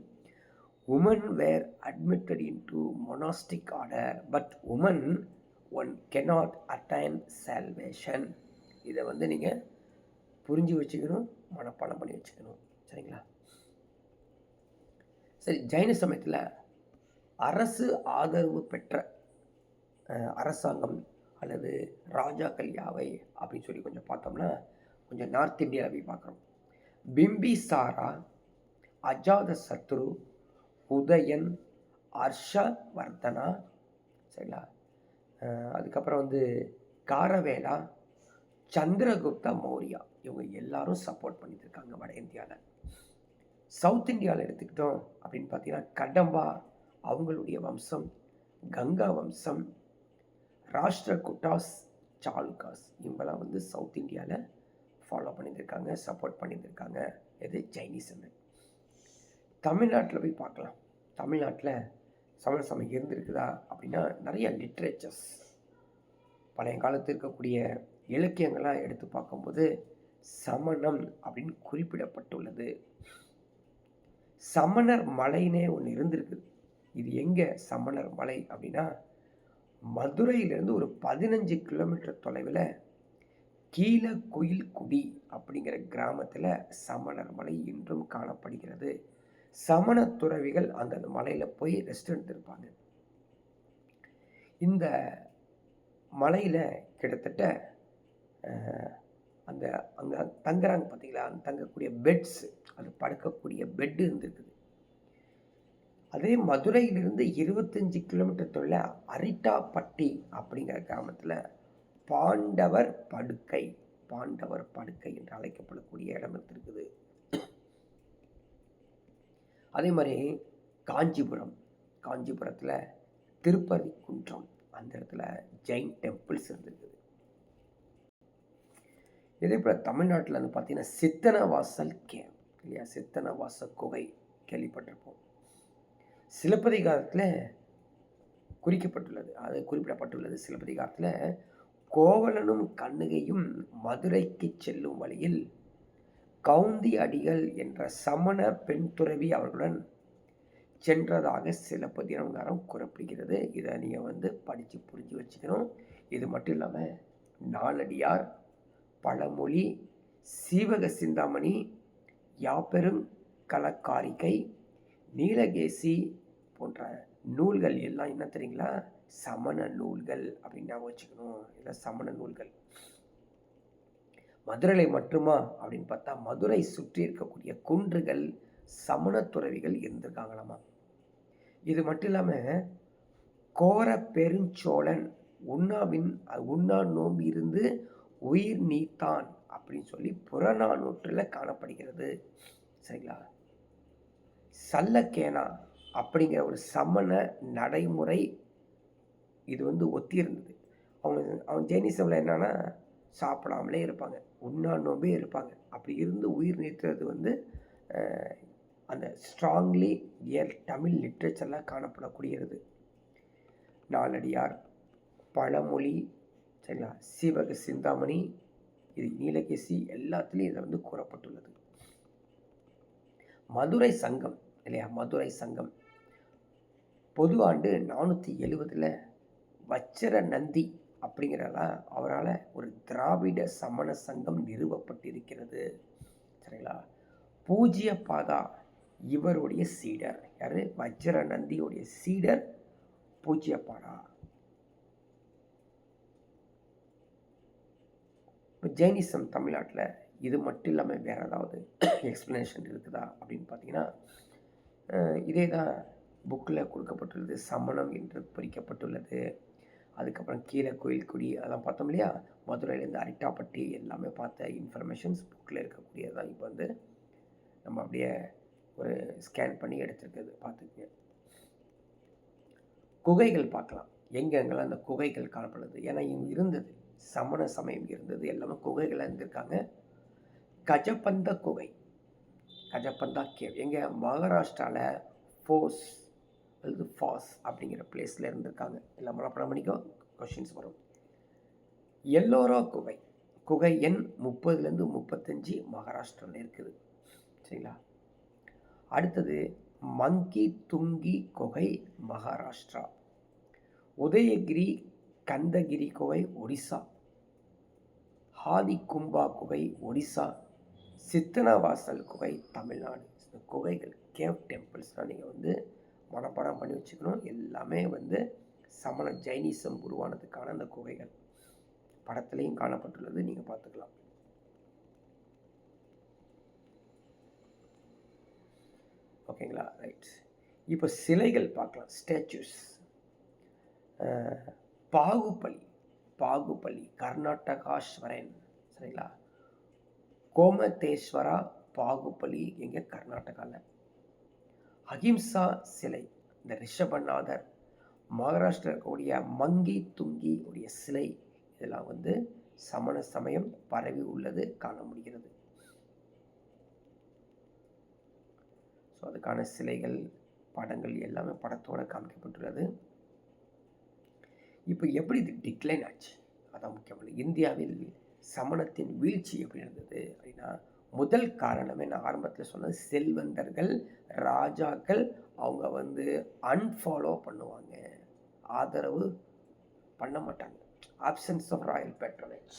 [SPEAKER 1] Women were admitted into monastic order, but women one cannot attain salvation. இதை வந்து நீங்கள் புரிஞ்சு வச்சுக்கணும், மனப்பாடம் பண்ணி வச்சுக்கணும். சரிங்களா? சரி, ஜைன சமயத்தில் அரசு ஆதரவு பெற்ற அரசாங்கம் அல்லது ராஜாக்கள் யாவை அப்படின்னு சொல்லி கொஞ்சம் பார்த்தோம்னா கொஞ்சம் நார்த் இந்தியாவில் போய் பார்க்குறோம். பிம்பிசாரா, அஜாத சத்ரு, உதயன், ஹர்ஷவர்தனா, சரிங்களா, அதுக்கப்புறம் வந்து காரவேலா, சந்திரகுப்தா மௌரியா, இவங்க எல்லாரும் சப்போர்ட் பண்ணிட்டு இருக்காங்க வட இந்தியாவில். சவுத் இந்தியாவில் எடுத்துக்கிட்டோம் அப்படின்னு பார்த்தீங்கன்னா கடம்பா அவங்களுடைய வம்சம், கங்கா வம்சம், ராஷ்டிரகூட்டாஸ், சாலுகாஸ், இவங்கெல்லாம் வந்து சவுத் இந்தியாவில் ஃபாலோ பண்ணியிருக்காங்க, சப்போர்ட் பண்ணியிருக்காங்க. இது ஜைனிசம். தமிழ்நாட்டில் போய் பார்க்கலாம். தமிழ்நாட்டில் சமண சமயம் இருந்திருக்குதா அப்படின்னா நிறைய லிட்ரேச்சர்ஸ், பழைய காலத்தில் இருக்கக்கூடிய இலக்கியங்கள்லாம் எடுத்து பார்க்கும்போது சமணம் அப்படின்னு குறிப்பிடப்பட்டுள்ளது. சமணர் மலைனே ஒன்று இருந்திருக்குது. இது எங்கே சமணர் மலை அப்படின்னா மதுரையிலேருந்து ஒரு 15 கிலோமீட்டர் தொலைவில் கீழக்குயில்குடி அப்படிங்கிற கிராமத்தில் சமணர் மலை இன்றும் காணப்படுகிறது. சமண துறவிகள் அந்த மலையில் போய் ரெஸ்ட் எடுத்திருப்பாங்க. இந்த மலையில் கிட்டத்தட்ட அந்த அங்கே தங்குறாங்க பார்த்தீங்களா, அந்த தங்கக்கூடிய பெட்ஸு, அது படுக்கக்கூடிய பெட்டு இருந்திருக்குது. அதே மதுரையிலிருந்து 25 கிலோமீட்டர் தொலைவில் அரிட்டாப்பட்டி அப்படிங்கிற கிராமத்தில் பாண்டவர் படுக்கை என்று அழைக்கப்படக்கூடிய இடம் இருக்குது. அதே மாதிரி காஞ்சிபுரத்தில் திருப்பதி குன்றம், அந்த இடத்துல ஜெயின் டெம்பிள்ஸ் இருந்திருக்குது. இதே போல் தமிழ்நாட்டில் வந்து பார்த்தீங்கன்னா சித்தனவாசல் கேவ் இல்லையா, சித்தனவாசல் குகை கேள்விப்பட்டிருப்போம். சிலப்பதிகாரத்தில் குறிப்பிடப்பட்டுள்ளது. சிலப்பதிகாரத்தில் கோவலனும் கண்ணகையும் மதுரைக்கு செல்லும் வழியில் கவுந்தி அடிகள் என்ற சமண பெண் துறவி அவர்களுடன் சென்றதாக சிலப்பதிகாரம் கூறப்படுகிறது. இதை நீங்கள் படித்து புரிஞ்சு வச்சுக்கணும். இது மட்டும் இல்லாமல் நாலடியார், பழமொழி, சீவக சிந்தாமணி, யாப்பெரும் கலக்காரிகை, நீலகேசி போன்ற நூல்கள் எல்லாம் என்ன தெரியுங்களா, சமண நூல்கள் அப்படின்னு வச்சுக்கணும். இல்லை சமண நூல்கள். மதுரை மட்டுமா அப்படின்னு பார்த்தா மதுரை சுற்றி இருக்கக்கூடிய குன்றுகள் சமண துறவிகள் இருந்திருக்காங்களாமா. இது மட்டும் இல்லாமல் கோர பெருஞ்சோழன் உண்ணா நோம்பு இருந்து உயிர் நீத்தான் அப்படின்னு சொல்லி புறநானூற்றில் காணப்படுகிறது. சரிங்களா. சல்லக்கேனா அப்படிங்கிற ஒரு சமண நடைமுறை இது ஒத்தி இருந்தது. அவங்க ஜெயினிசமில் என்னன்னா சாப்பிடாமலே இருப்பாங்க, உண்ணா நோம்பே இருப்பாங்க. அப்படி இருந்து உயிர் நீத்துறது அந்த ஸ்ட்ராங்லி தமிழ் லிட்ரேச்சரில் காணப்படக்கூடியது. நாலடியார், பழமொழி, சரிங்களா, சீவக சிந்தாமணி, இது நீலகேசி எல்லாத்துலேயும் இதை கூறப்பட்டுள்ளது. மதுரை சங்கம் இல்லையா, மதுரை சங்கம் பொது ஆண்டு 470 வச்சர நந்தி அப்படிங்கிறதா அவரால் ஒரு திராவிட சமண சங்கம் நிறுவப்பட்டிருக்கிறது. சரிங்களா. பூஜ்ய பாதா இவருடைய சீடர் யார், வச்சர நந்தியுடைய சீடர் பூஜ்ய பாதா. இப்போ ஜெயினிசம் தமிழ்நாட்டில் இது மட்டும் இல்லாமல் வேறு ஏதாவது எக்ஸ்ப்ளனேஷன் இருக்குதா அப்படின்னு பார்த்தீங்கன்னா இதே தான் புக்கில் கொடுக்கப்பட்டுள்ளது. சமணம் என்று பிரிக்கப்பட்டுள்ளது. அதுக்கப்புறம் கீழக்குயில்குடி அதெல்லாம் பார்த்தோம் இல்லையா, மதுரையிலேருந்து அரிட்டாப்பட்டி எல்லாமே பார்த்த இன்ஃபர்மேஷன்ஸ் புக்கில் இருக்கக்கூடியது தான். இப்போ நம்ம அப்படியே ஒரு ஸ்கேன் பண்ணி எடுத்துருக்குது, பார்த்துக்குங்க. குகைகள் பார்க்கலாம், எங்கெங்கெல்லாம் அந்த குகைகள் காணப்படுது. ஏன்னா இங்கே இருந்தது சமண சமயம் இருந்தது, எல்லாமே குகைகளாக இருந்திருக்காங்க. கஜபந்த குகை, கஜபந்தா கேவ் எங்கே, மகாராஷ்டிராவில் ஃபாஸ் அப்படிங்கிற பிளேஸில் இருந்திருக்காங்க. எல்லாம் மனப்பாடம் பண்ணிக்கோ, கொஷின்ஸ் வரும். எல்லோரா குகை எண் 30 - 35 மகாராஷ்டிராவில் இருக்குது. சரிங்களா. அடுத்தது மங்கி துங்கி குகை மகாராஷ்டிரா, உதயகிரி கந்தகிரி குகை ஒடிசா, ஹாதிகும்பா குகை ஒடிசா, சித்தனவாசல் குகை தமிழ்நாடு. இந்த குகைகள் கேவ் டெம்பிள்ஸ்லாம் நீங்கள் மனப்பாடம் பண்ணி வச்சுக்கணும். எல்லாமே சமண ஜைனிசம் உருவானதுக்கான அந்த குகைகள் படத்துலையும் காணப்பட்டுள்ளது, நீங்கள் பார்த்துக்கலாம். ஓகேங்களா, ரைட். இப்போ சிலைகள் பார்க்கலாம், ஸ்டாச்சுஸ். பாகுபலி கர்நாடகாஸ்வரன், சரிங்களா. கோமதேஸ்வரா பாகுபலி எங்கே, கர்நாடகாவில். அஹிம்சா சிலை இந்த ரிஷபநாதர், மகாராஷ்டிரா இருக்கக்கூடிய மங்கி துங்கி உடைய சிலை, இதெல்லாம் சமண சமயம் பரவி உள்ளது காண முடிகிறது. ஸோ அதுக்கான சிலைகள் படங்கள் எல்லாமே படத்தோடு காமிக்கப்பட்டுள்ளது. இப்போ எப்படி இது டிக்ளைன் ஆச்சு, அதான் முக்கியமான. இந்தியாவில் சமணத்தின் வீழ்ச்சி எப்படி இருந்தது அப்படின்னா, முதல் காரணமே நான் ஆரம்பத்தில் சொன்னது, செல்வந்தர்கள் ராஜாக்கள் அவங்க அன்ஃபாலோ பண்ணுவாங்க, ஆதரவு பண்ண மாட்டாங்க. Absence of royal patronage.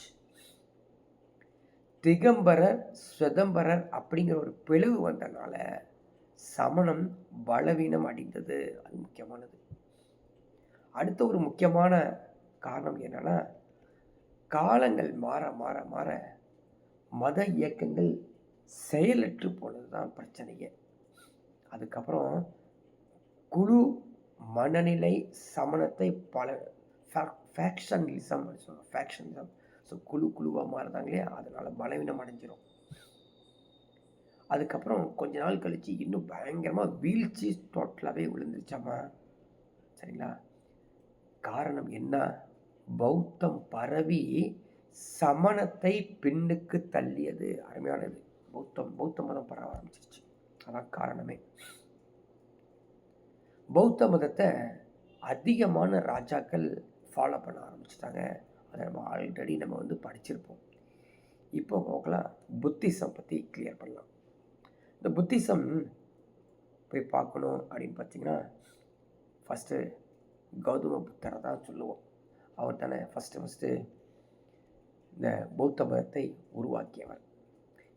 [SPEAKER 1] திகம்பரர் சுதம்பரர் அப்படிங்கிற ஒரு பிளவு வந்தனால சமணம் பலவீனம் அடைந்தது. அது முக்கியமானது. அடுத்த ஒரு முக்கியமான காரணம் என்னன்னா, காலங்கள் மாற மாற மாற மத இயக்கங்கள் செயலற்று போனது தான் பிரச்சனையே. அதுக்கப்புறம் குழு மனநிலை சமணத்தை பல ஃபேக்ஷனிசம் சொல்லுவாங்க. ஃபேக்ஷனிசம் ஸோ குழுவாக மாறுதாங்க இல்லையா, அதனால் பலவீனம் அடைஞ்சிரும். அதுக்கப்புறம் கொஞ்ச நாள் கழித்து இன்னும் பயங்கரமாக வீழ்ச்சி டோட்டலாகவே விழுந்துருச்சாமா. சரிங்களா? காரணம் என்ன? பௌத்தம் பரவி சமணத்தை பின்னுக்கு தள்ளியது. அருமையானது. பௌத்த மதம் பரவ ஆரம்பிச்சிருச்சு. அதான் காரணமே. பௌத்த மதத்தை அதிகமான ராஜாக்கள் ஃபாலோ பண்ண ஆரம்பிச்சிட்டாங்க. அதை நம்ம ஆல்ரெடி நம்ம படிச்சிருப்போம். இப்போ போகலாம், புத்திசம் பற்றி கிளியர் பண்ணலாம். இந்த புத்திசம் போய் பார்க்கணும் அப்படின்னு பார்த்தீங்கன்னா, ஃபஸ்ட்டு கௌதம புத்தரை தான் சொல்லுவோம். அவர் தானே ஃபஸ்ட்டு இந்த பௌத்த மதத்தை உருவாக்கியவர்.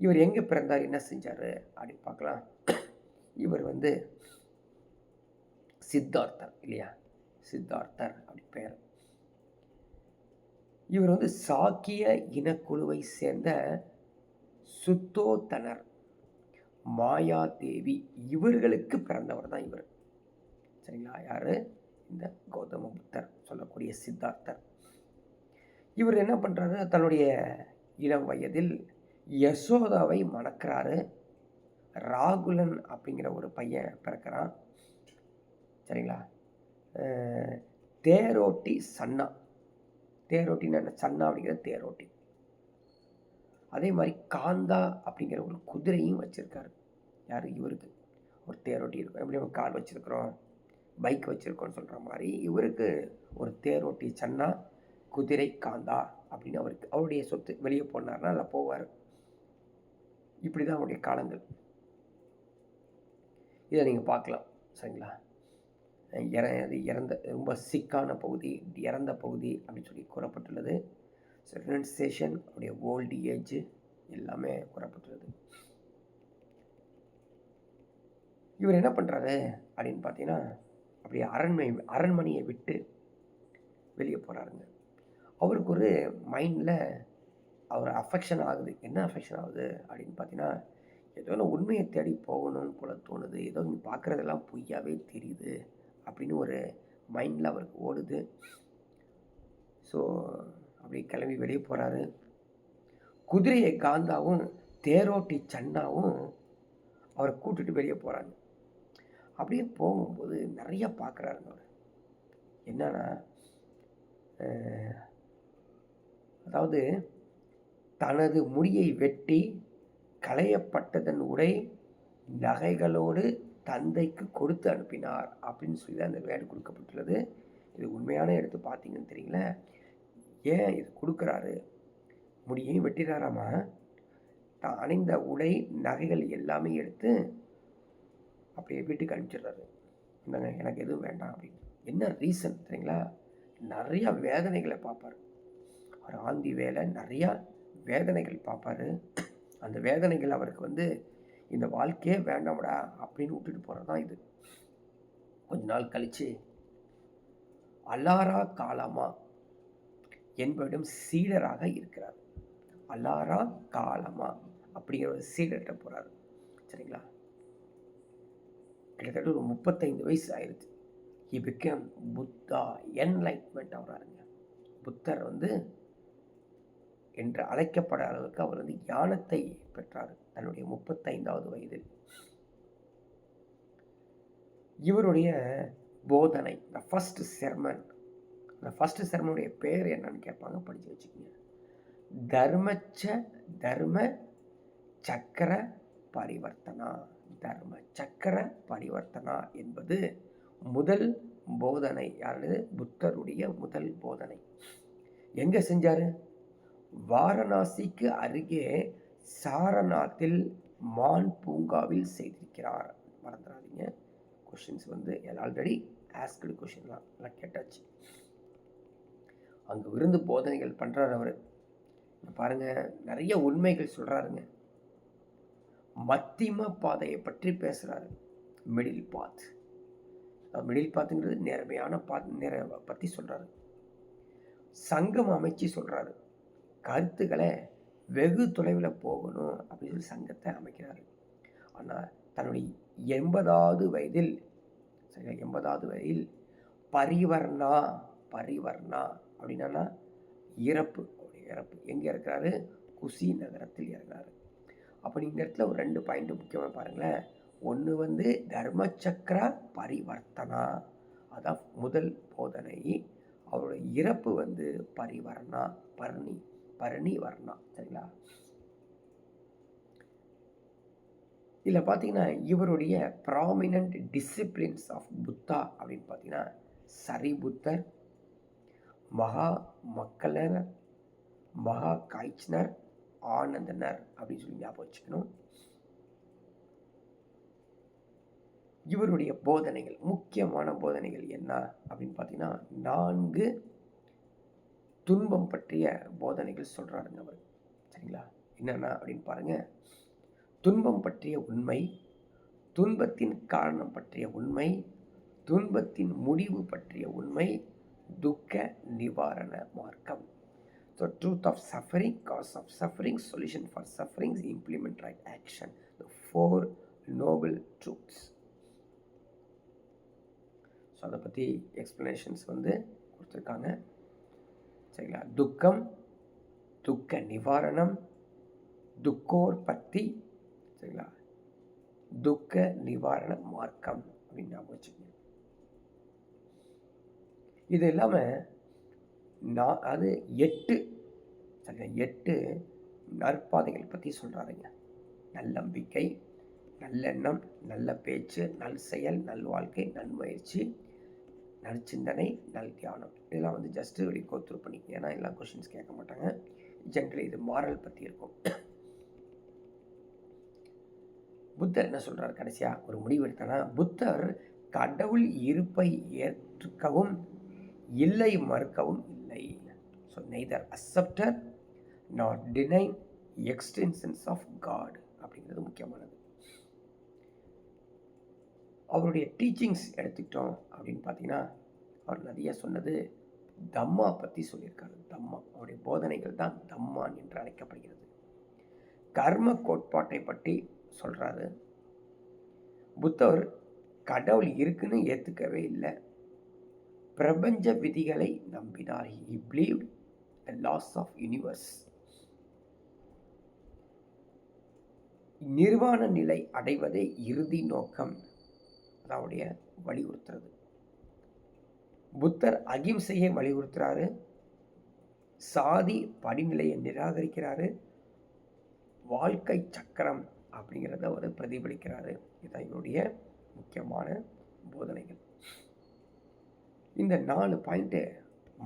[SPEAKER 1] இவர் எங்கே பிறந்தார், என்ன செஞ்சார் அப்படின்னு பார்க்கலாம். இவர் சித்தார்த்தர் இல்லையா, சித்தார்த்தர் அப்படி பேர். இவர் சாக்கிய இனக்குழுவை சேர்ந்த சுத்தோதனர், மாயாதேவி இவர்களுக்கு பிறந்தவர் தான் இவர். சரிங்களா? யார்? இந்த கௌதம புத்தர் சொல்லக்கூடிய சித்தார்த்தர். இவர் என்ன பண்ணுறாரு, தன்னுடைய இளம் வயதில் யசோதாவை மணக்கிறாரு. ராகுலன் அப்படிங்கிற ஒரு பையன் பிறக்கிறான். சரிங்களா? தேரோட்டி சன்னா, தேரோட்டின்னு என்ன, சன்னா அப்படிங்கிற தேரோட்டி. அதே மாதிரி காந்தா அப்படிங்கிற ஒரு குதிரையும் வச்சுருக்காரு. யார்? இவருக்கு ஒரு தேரோட்டி இருக்கும். எப்படி நம்ம கார் வச்சுருக்கிறோம், பைக் வச்சுருக்கோன்னு சொல்கிற மாதிரி இவருக்கு ஒரு தேரோட்டி சன்னா, குதிரை காந்தா அப்படின்னு அவருடைய சொத்து. வெளியே போனார்னா அதில் போவார். இப்படி தான் அவருடைய காலங்கள். இதை நீங்கள் பார்க்கலாம். சரிங்களா? இறந்த ரொம்ப சிக்கான பகுதி, இறந்த பகுதி அப்படின்னு சொல்லி கூறப்பட்டுள்ளது. ரெனன்சியேஷன், அவருடைய ஓல்டு ஏஜ் எல்லாமே கூறப்பட்டுள்ளது. இவர் என்ன பண்ணுறாரு அப்படின்னு பார்த்தீங்கன்னா, அப்படியே அரண்மனையை விட்டு வெளியே போகிறாருங்க. அவருக்கு ஒரு மைண்டில் அவர் அஃபெக்ஷன் ஆகுது. என்ன அஃபெக்ஷன் ஆகுது அப்படின்னு பார்த்தீங்கன்னா, ஏதோ உண்மையை தேடி போகணும்னு போல தோணுது, ஏதோ நீ பார்க்குறதெல்லாம் பொய்யாவே தெரியுது அப்படின்னு ஒரு மைண்டில் அவருக்கு ஓடுது. ஸோ அப்படி கிளம்பி வெளியே போகிறாரு. குதிரையை காந்தாவும் தேரோட்டி சன்னாவும் அவரை கூட்டுட்டு வெளியே போகிறாங்க. அப்படியே போகும்போது நிறைய பார்க்குறாருங்க அவர். என்னன்னா, அதாவது தனது முடியை வெட்டி களையப்பட்டதன் உடை நகைகளோடு தந்தைக்கு கொடுத்து அனுப்பினார் அப்படின்னு சொல்லி அந்த வேடு கொடுக்கப்பட்டுள்ளது. இது உண்மையான எடுத்து பார்த்தீங்கன்னு தெரியல. ஏன் இது கொடுக்குறாரு? முடியையும் வெட்டிறாராமா, தான் அணிந்த உடை நகைகள் எல்லாமே எடுத்து அப்படியே வீட்டுக்கு அனுப்பிச்சிடுறாரு. இந்தாங்க, எனக்கு எதுவும் வேண்டாம் அப்படின்னு. என்ன ரீசன் தெரியுங்களா? நிறையா வேதனைகளை பார்ப்பார். அவர் ஆந்தி வேலை நிறையா வேதனைகள் பார்ப்பார். அந்த வேதனைகள் அவருக்கு இந்த வாழ்க்கையே வேண்டாம்டா அப்படின்னு விட்டுட்டு போகிறது தான் இது. கொஞ்ச நாள் கழித்து அலாரா காலமா என்பவரிடம் சீடராக இருக்கிறார். அலாரா காலமா அப்படிங்கிற ஒரு சீடர்கிட்ட போகிறார். சரிங்களா? கிட்டத்தட்ட ஒரு 35 வயசு ஆயிடுச்சு. ஹி பிகேம் புத்தா, என்லைட்மெண்ட் ஆகிறாருங்க. புத்தர் என்று அழைக்கப்பட அளவுக்கு அவர் ஞானத்தை பெற்றார் தன்னுடைய 35வது வயதில். இவருடைய போதனை, இந்த ஃபர்ஸ்ட் செர்மன், இந்த ஃபர்ஸ்ட் செர்மனுடைய பேர் என்னன்னு கேட்பாங்க, படித்து வச்சுக்கோங்க. தர்ம சக்கர பரிவர்த்தனா. தர்ம சக்கர பரிவர்த்தனா என்பது முதல் போதனை. யாருது? புத்தருடைய முதல் போதனை. எங்கே செஞ்சார்? வாரணாசிக்கு அருகே சாரநாத்தில் மான் பூங்காவில் செய்திருக்கிறார். மறந்துடாதீங்க, கொஷின்ஸ் ஆல்ரெடி ஆஸ்க்டு கொஷின்லாம் கேட்டாச்சு. அங்கே இருந்து போதனைகள் பண்ணுறார் அவர். பாருங்கள், நிறைய உண்மைகள் சொல்கிறாருங்க. மத்திம பாதையை பற்றி பேசுகிறாரு. மிடில் பாத். மிடில் பாத்துங்கிறது நேர்மையான பற்றி சொல்கிறாரு. சங்கம் அமைச்சு சொல்கிறாரு. கருத்துக்களை வெகு தொலைவில் போகணும் அப்படின்னு சொல்லி சங்கத்தை அமைக்கிறாரு. ஆனால் தன்னுடைய 80வது வயதில் பரிவர்ணா அப்படின்னா இறப்பு. எங்கே இருக்கிறாரு? குசி நகரத்தில் இறங்குறாரு. அப்போ இந்த இடத்துல ஒரு 2 பாயிண்ட் முக்கியமாக பாருங்களேன். ஒன்று தர்மச்சக்கர பரிவர்த்தனா, அதான் முதல் போதனை. அவருடைய இறப்பு பரிவர்ணா, பரணி வர்ணா. சரிங்களா? இதில் பார்த்தீங்கன்னா இவருடைய ப்ராமினன்ட் டிசிப்ளின்ஸ் ஆஃப் புத்தா அப்படின்னு பார்த்தீங்கன்னா சரிபுத்தர், மகா மக்களர், மகா காய்ச்னர், ஆனந்தனர் அப்படின்னு சொல்லி ஞாபகம் வச்சுக்கணும். இவருடைய போதனைகள், முக்கியமான போதனைகள் என்ன அப்படின்னு பார்த்தீங்கன்னா 4 துன்பம் பற்றிய போதனைகள் சொல்கிறாருங்க அவர். சரிங்களா? என்னென்ன அப்படின்னு பாருங்கள். துன்பம் பற்றிய உண்மை, துன்பத்தின் காரணம் பற்றிய உண்மை, துன்பத்தின் முடிவு பற்றிய உண்மை, துக்க நிவாரண மார்க்கம். So truth of suffering, cause of suffering, solution for sufferings, implement right action. The 4 noble truths. So அதை பற்றி எக்ஸ்ப்ளனேஷன்ஸ் கொடுத்துருக்காங்க. சரிங்களா? துக்கம், துக்க நிவாரணம், துக்கோற்பத்தி, சரிங்களா, துக்க நிவாரண மார்க்கம் அப்படின்னு ஞாபகம் வச்சுக்கோங்க. இது இல்லாமல் அது 8 நற்பாதைகள் பற்றி சொல்கிறாருங்க. நல்லம்பிக்கை, நல்லெண்ணம், நல்ல பேச்சு, நல் செயல், நல் வாழ்க்கை, நன்முயற்சி, நற்சிந்தனை, நல் தியானம். இதெல்லாம் ஜஸ்ட்டு இப்படி கோத்ரூ பண்ணிக்க. ஏன்னா எல்லாம் கொஷின்ஸ் கேட்க மாட்டாங்க. ஜென்ரலி இது மாரல் பற்றி இருக்கும். புத்தர் என்ன சொல்கிறார்? கடைசியாக ஒரு முடிவு எடுத்தானா, புத்தர் கடவுள் இருப்பை ஏற்கவும் இல்லை மறுக்கவும் இல்லை. So neither accepted not denied extensions of God அப்படிங்கிறது முக்கியமானது. அவருடைய டீச்சிங்ஸ் எடுத்துக்கிட்டோம் அப்படின்னு பார்த்தீங்கன்னா அவர் நிறைய சொன்னது தம்மா பற்றி சொல்லியிருக்காரு. தம்மா, அவருடைய போதனைகள் தான் தம்மான் என்று அழைக்கப்படுகிறது. கர்ம கோட்பாட்டை பற்றி சொல்கிறாரு. புத்தர் கடவுள் இருக்குன்னு ஏற்றுக்கவே இல்லை. பிரபஞ்ச விதிகளை நம்பினார். He believed the laws of universe. நிர்வாண நிலை அடைவதே இறுதி நோக்கம், அவருடைய வலியுறுத்துறது. புத்தர் அகிம்சையை வலியுறுத்துறாரு. சாதி படிநிலையை நிராகரிக்கிறாரு. வாழ்க்கை சக்கரம் அப்படிங்கிறத அவர் பிரதிபலிக்கிறாரு. இதுதான் இவருடைய முக்கியமான போதனைகள். இந்த 4 பாயிண்ட்டு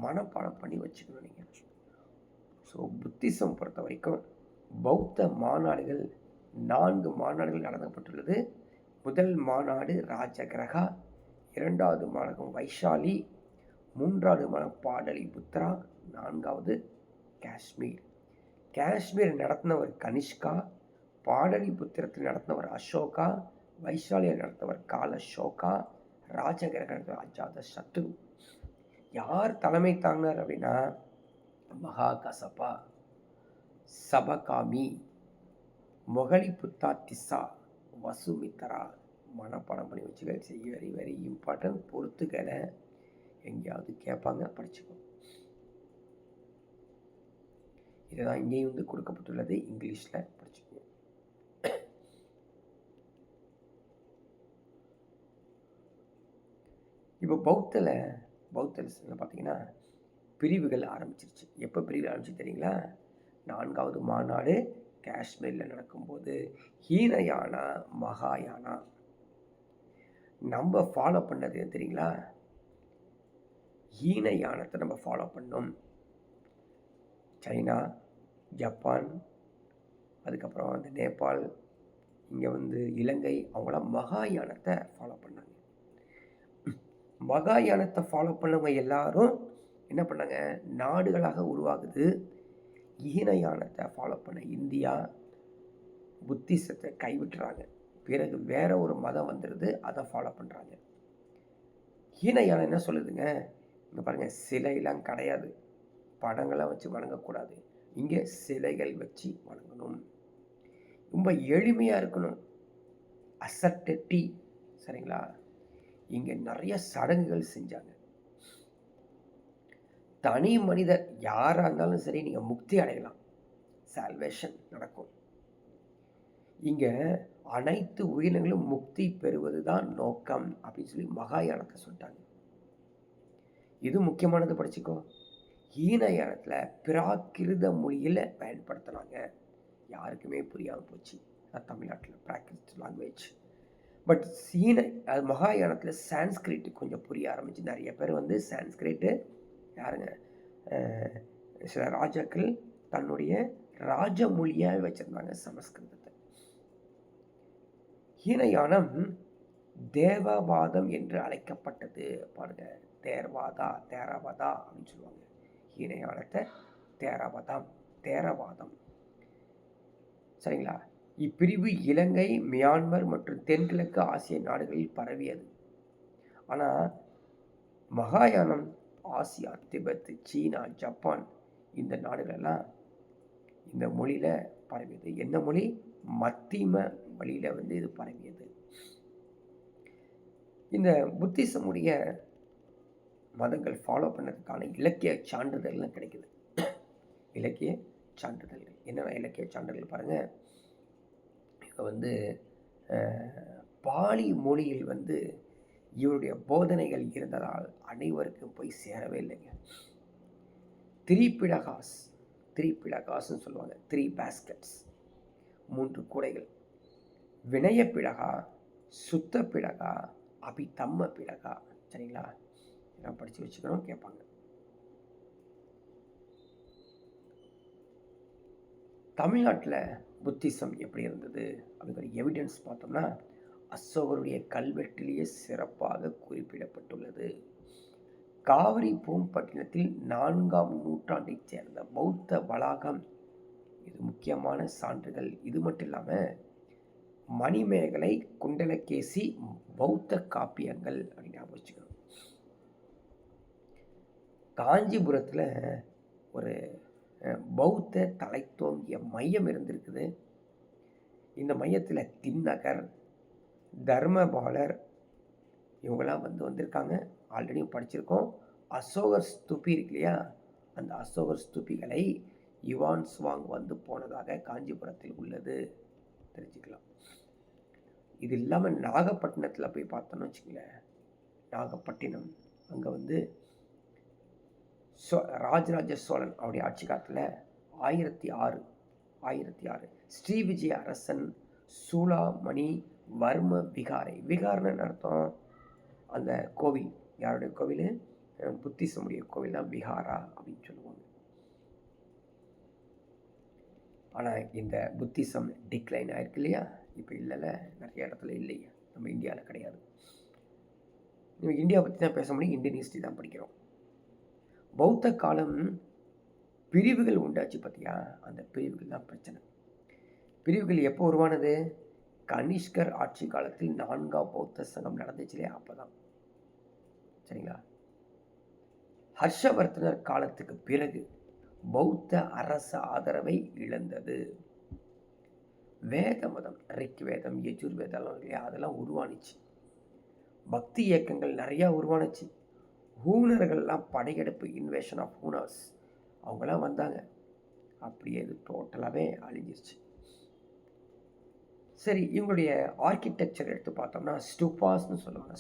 [SPEAKER 1] மனப்பாடம் பண்ணி வச்சுக்கணும் நீங்கள். ஸோ புத்திசம் பொறுத்த வரைக்கும் பௌத்த மாநாடுகள் 4 மாநாடுகள் நடத்தப்பட்டுள்ளது. முதல் மாநாடு ராஜகிரகா, 2வது மாநாடு வைஷாலி, 3வது மாநாடு பாடலி புத்ரா, 4வது காஷ்மீர். காஷ்மீர் நடத்தினவர் கனிஷ்கா, பாடலி புத்திரத்தில் நடத்தினவர் அசோகா, வைஷாலியை நடத்தினவர் கால அசோகா, ராஜகிரக அஜாத சத்ரு. யார் தலைமை தாங்கினார் அப்படின்னா மகா கசபா, சபகாமி, மொகலி புத்தா திசா, வசுமித்ரா. மனப்பாடம் பண்ணி வச்சுக்க. Very very important. பொறுத்துக்கலை, எங்கேயாவது கேட்பாங்க, படிச்சுக்கோ. இதுதான் இங்கேயும் கொடுக்கப்பட்டுள்ளது, இங்கிலீஷில் படிச்சுக்கோ. இப்போ பௌத்தத்தில் பார்த்தீங்கன்னா பிரிவுகள் ஆரம்பிச்சிருச்சு. எப்போ பிரிவு ஆரம்பிச்சு தெரியுங்களா? 4வது மாநாடு காஷ்மீரில் நடக்கும்போது ஹீனயானா, மகாயானா. நம்ம ஃபாலோ பண்ணது தெரியுங்களா? ஹீனயானத்தை நம்ம ஃபாலோ பண்ணோம். சைனா, ஜப்பான், அதுக்கப்புறம் நேபாள், இங்கே இலங்கை, அவங்களாம் மகாயானத்தை ஃபாலோ பண்ணாங்க. மகாயானத்தை ஃபாலோ பண்ணவங்க எல்லாரும் என்ன பண்ணாங்க? நாடுகளாக உருவாகுது. ஈனயானத்தை ஃபாலோ பண்ண இந்தியா புத்திசத்தை கைவிட்டுறாங்க. பிறகு வேற ஒரு மதம் வந்துடுது, அதை ஃபாலோ பண்ணுறாங்க. ஈனயானம் என்ன சொல்லுதுங்க, இங்கே பாருங்கள், சிலையெல்லாம் கிடையாது, படங்கள்லாம் வச்சு வணங்கக்கூடாது, இங்கே சிலைகள் வச்சு வணங்கணும், ரொம்ப எளிமையாக இருக்கணும், அசட்டட்டி. சரிங்களா? இங்கே நிறைய சடங்குகள் செஞ்சாங்க. தனி மனிதர் யாராக இருந்தாலும் சரி, நீங்கள் முக்தி அடையலாம், சால்வேஷன் நடக்கும். இங்கே அனைத்து உயிரினங்களும் முக்தி பெறுவது தான் நோக்கம் அப்படின்னு சொல்லி மகாயானத்தை சொல்லிட்டாங்க. இது முக்கியமானது, படிச்சுக்கோ. ஈனயானத்தில் பிராகிருத மொழியில் பயன்படுத்தினாங்க, யாருக்குமே புரியாமல் போச்சு. தமிழ்நாட்டில் பிராகிருத் லாங்குவேஜ். பட் அது மகாயானத்தில் சான்ஸ்கிரிட் கொஞ்சம் புரிய ஆரம்பிச்சு. நிறைய பேர் வந்து சான்ஸ்கிரிட்டு யாருங்க, சில ராஜாக்கள் தன்னுடைய ராஜ மொழியாக வச்சுருந்தாங்க சமஸ்கிருதத்தை. ஈனயானம் தேவவாதம் என்று அழைக்கப்பட்டது. பாருங்க, தேரவாதா அப்படின்னு சொல்லுவாங்க. ஈனயானத்தை தேரவாதம். சரிங்களா? இப்பிரிவு இலங்கை, மியான்மர் மற்றும் தென்கிழக்கு ஆசிய நாடுகளில் பரவியது. ஆனால் மகாயானம் ஆசியா, திபெத், சீனா, ஜப்பான் இந்த நாடுகளெல்லாம் இந்த மொழியில் பரவியது. என்ன மொழி? மத்திம வழியில் வந்து இது பரவியது. இந்த புத்திசமுடைய மதங்கள் ஃபாலோ பண்ணதுக்கான இலக்கிய சான்றிதழ்லாம் கிடைக்குது. இலக்கிய சான்றிதழ்கள் என்னென்ன இலக்கிய சான்றிதழ் பாருங்கள். இப்போ வந்து பாலி மொழியில் வந்து இவருடைய போதனைகள் இருந்ததால் அனைவருக்கும் போய் சேரவே இல்லைங்க. திரிபிடகாஸ்ன்னு சொல்லுவாங்க. 3 baskets, 3 கூடைகள். வினய பிடகா, சுத்த பிடகா, அபிதம்ம பிடகா. சரிங்களா? இதெல்லாம் படித்து வச்சுக்கணும், கேட்பாங்க. தமிழ்நாட்டில் புத்திசம் எப்படி இருந்தது அப்படிங்கிற எவிடன்ஸ் பார்த்தோம்னா, அசோகருடைய கல்வெட்டிலேயே சிறப்பாக குறிப்பிடப்பட்டுள்ளது. காவிரி பூம்பட்டினத்தில் 4ஆம் நூற்றாண்டைச் சேர்ந்த பௌத்த வளாகம், இது முக்கியமான சான்றுகள். இது மட்டும் இல்லாமல் மணிமேகலை, குண்டலகேசி பௌத்த காப்பியங்கள் அப்படின்னு ஞாபகம் வச்சுக்கணும். காஞ்சிபுரத்தில் ஒரு பௌத்த தலை தோங்கிய மையம் இருந்திருக்குது. இந்த மையத்தில் தின்னகர், தர்மபாலர் இவங்கெல்லாம் வந்திருக்காங்க. ஆல்ரெடி படிச்சிருக்கோம். அசோகர் ஸ்தூபி இருக்கு இல்லையா, அந்த அசோகர் ஸ்தூபிகளை யுவான் சுவாங் வந்து போனதாக காஞ்சிபுரத்தில் உள்ளது, தெரிஞ்சுக்கலாம். இது இல்லாமல் நாகப்பட்டினத்தில் போய் பார்த்தோன்னு வச்சுக்கங்களேன், நாகப்பட்டினம் அங்கே வந்து ராஜராஜ சோழன் அவருடைய ஆட்சி காலத்தில் 1006 ஸ்ரீவிஜய அரசன் சூளாமணி வர்ம விகாரன்னு அர்த்தம். அந்த கோவில் யாருடைய கோவில்? புத்திசமுடைய கோவில் தான் விகாரா அப்படின்னு சொல்லுவாங்க. ஆனால் இந்த புத்திசம் டிக்ளைன் ஆயிருக்கு இல்லையா, இப்போ இல்லைல்ல, நிறைய இடத்துல இல்லையா, நம்ம இந்தியாவில் கிடையாது. நம்ம இந்தியா பற்றி தான் பேச முடியும், இந்தியன் ஹிஸ்ட்ரி தான் படிக்கிறோம். பௌத்த காலம் பிரிவுகள் உண்டாச்சு பார்த்தியா, அந்த பிரிவுகள் தான் பிரச்சனை. பிரிவுகள் எப்போ உருவானது? கனிஷ்கர் ஆட்சி காலத்தில் 4ஆம் பௌத்த சங்கம் நடந்துச்சு இல்லையா, அப்போ தான். சரிங்களா? ஹர்ஷவர்தனர் காலத்துக்கு பிறகு பௌத்த அரச ஆதரவை இழந்தது. வேத மதம், ரிக் வேதம், யஜுர்வேதம் இல்லையா, அதெல்லாம் உருவானுச்சு. பக்தி இயக்கங்கள் நிறையா உருவானுச்சு. ஹூனர்கள்லாம் படையெடுப்பு, இன்வேஷன் ஆஃப் ஹூனர்ஸ், அவங்களாம் வந்தாங்க. அப்படியே இது டோட்டலாகவே அழிஞ்சிருச்சு. சரி, இவங்களுடைய ஆர்கிடெக்சர் எடுத்து பார்த்தோம்னா ஸ்டூபாஸ்ன்னு சொல்லுவாங்க.